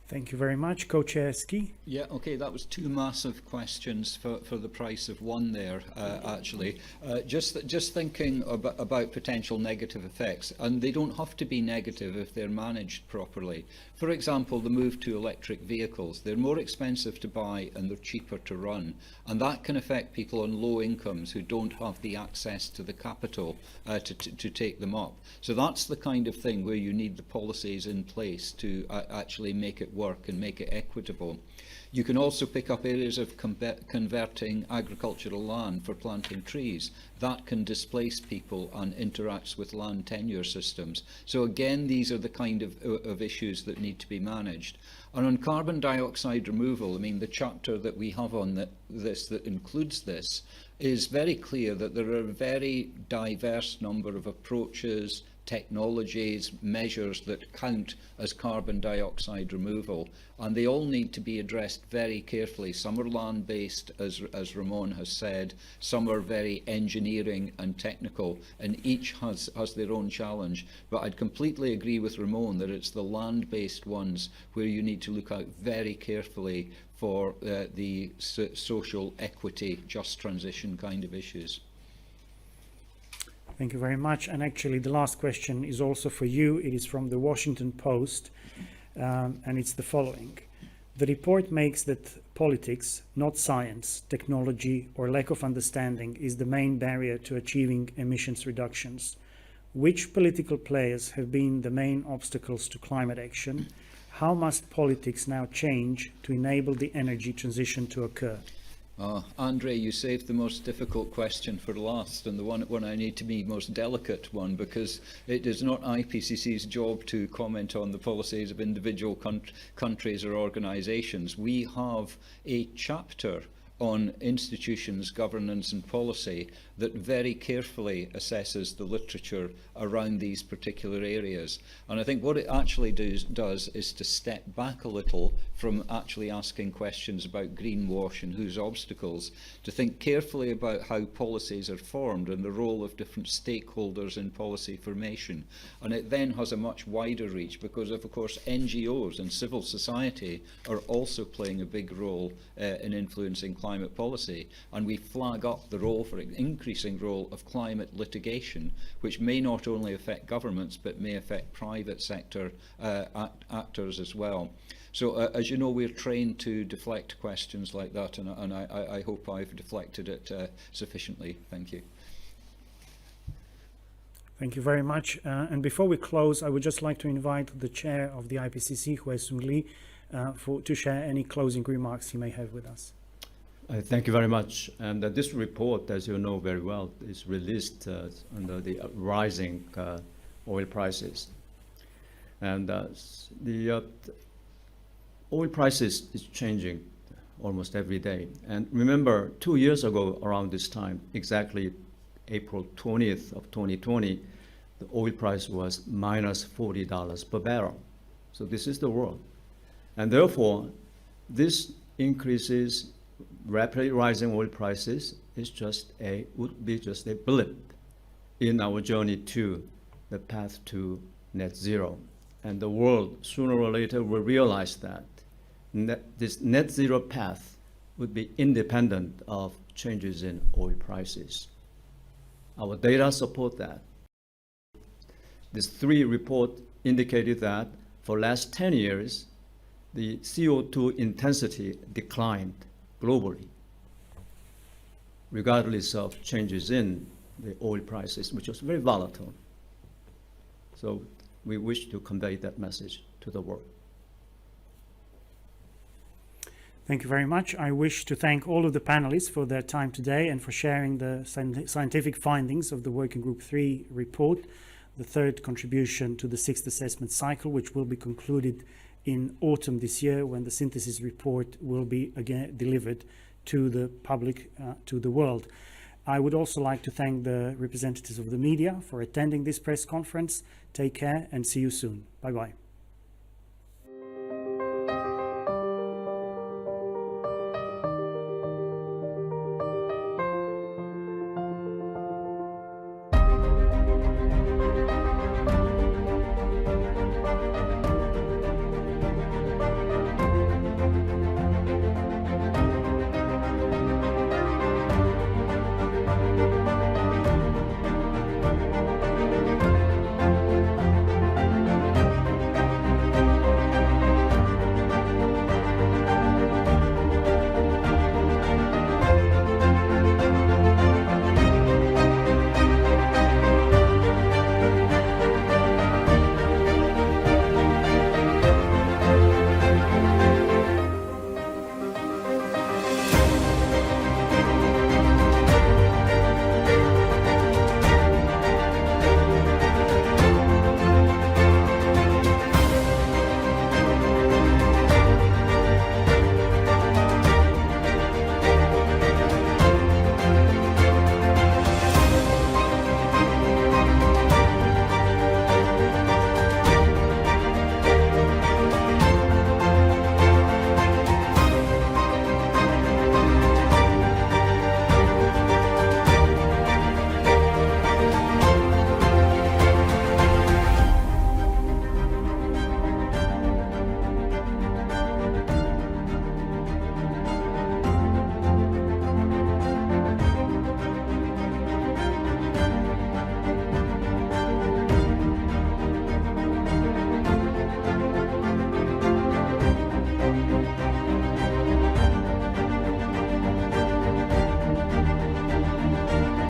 Thank you very much. Co-Chair Ski. Yeah, okay, that was two massive questions for the price of one there, actually. Just thinking about potential negative effects, and they don't have to be negative if they're managed properly. For example, the move to electric vehicles. They're more expensive to buy and they're cheaper to run, and that can affect people on low incomes who don't have the access to the capital to take them up. So that's the kind of thing where you need the policies in place to actually make it work and make it equitable. You can also pick up areas of converting agricultural land for planting trees. That can displace people and interacts with land tenure systems. So again, these are the kind of issues that need to be managed. And on carbon dioxide removal, I mean, the chapter that we have on this that includes this is very clear that there are a very diverse number of approaches, technologies, measures that count as carbon dioxide removal, and they all need to be addressed very carefully. Some are land-based, as Ramon has said, some are very engineering and technical, and each has their own challenge. But I'd completely agree with Ramon that it's the land-based ones where you need to look out very carefully for the social equity, just transition kind of issues. Thank you very much. And actually, the last question is also for you. It is from the Washington Post, and it's the following. The report makes that politics, not science, technology, or lack of understanding is the main barrier to achieving emissions reductions. Which political players have been the main obstacles to climate action? How must politics now change to enable the energy transition to occur? Andre, you saved the most difficult question for last, and the one I need to be most delicate one, because it is not IPCC's job to comment on the policies of individual countries or organisations. We have a chapter on institutions, governance and policy that very carefully assesses the literature around these particular areas. And I think what it actually does is to step back a little from actually asking questions about greenwash and whose obstacles, to think carefully about how policies are formed and the role of different stakeholders in policy formation. And it then has a much wider reach because of course, NGOs and civil society are also playing a big role in influencing climate policy. And we flag up the role for increasing role of climate litigation, which may not only affect governments, but may affect private sector actors as well. So as you know, we're trained to deflect questions like that, and I hope I've deflected it sufficiently. Thank you. Thank you very much. And before we close, I would just like to invite the chair of the IPCC, Hui Sung Lee, to share any closing remarks he may have with us. Thank you very much. And this report, as you know very well, is released under the rising oil prices. And the oil prices is changing almost every day. And remember, 2 years ago around this time, exactly April 20th of 2020, the oil price was minus $40 per barrel. So this is the world. And therefore, this increases, rapidly rising oil prices would be just a blip in our journey to the path to net zero. And the world, sooner or later, will realize that this net zero path would be independent of changes in oil prices. Our data support that. This 3 report indicated that for last 10 years, the CO2 intensity declined globally, regardless of changes in the oil prices, which was very volatile. So we wish to convey that message to the world. Thank you very much. I wish to thank all of the panelists for their time today and for sharing the scientific findings of the Working Group 3 report, the 3rd contribution to the 6th assessment cycle, which will be concluded in autumn this year, when the synthesis report will be again delivered to the public, to the world. I would also like to thank the representatives of the media for attending this press conference. Take care and see you soon. Bye-bye.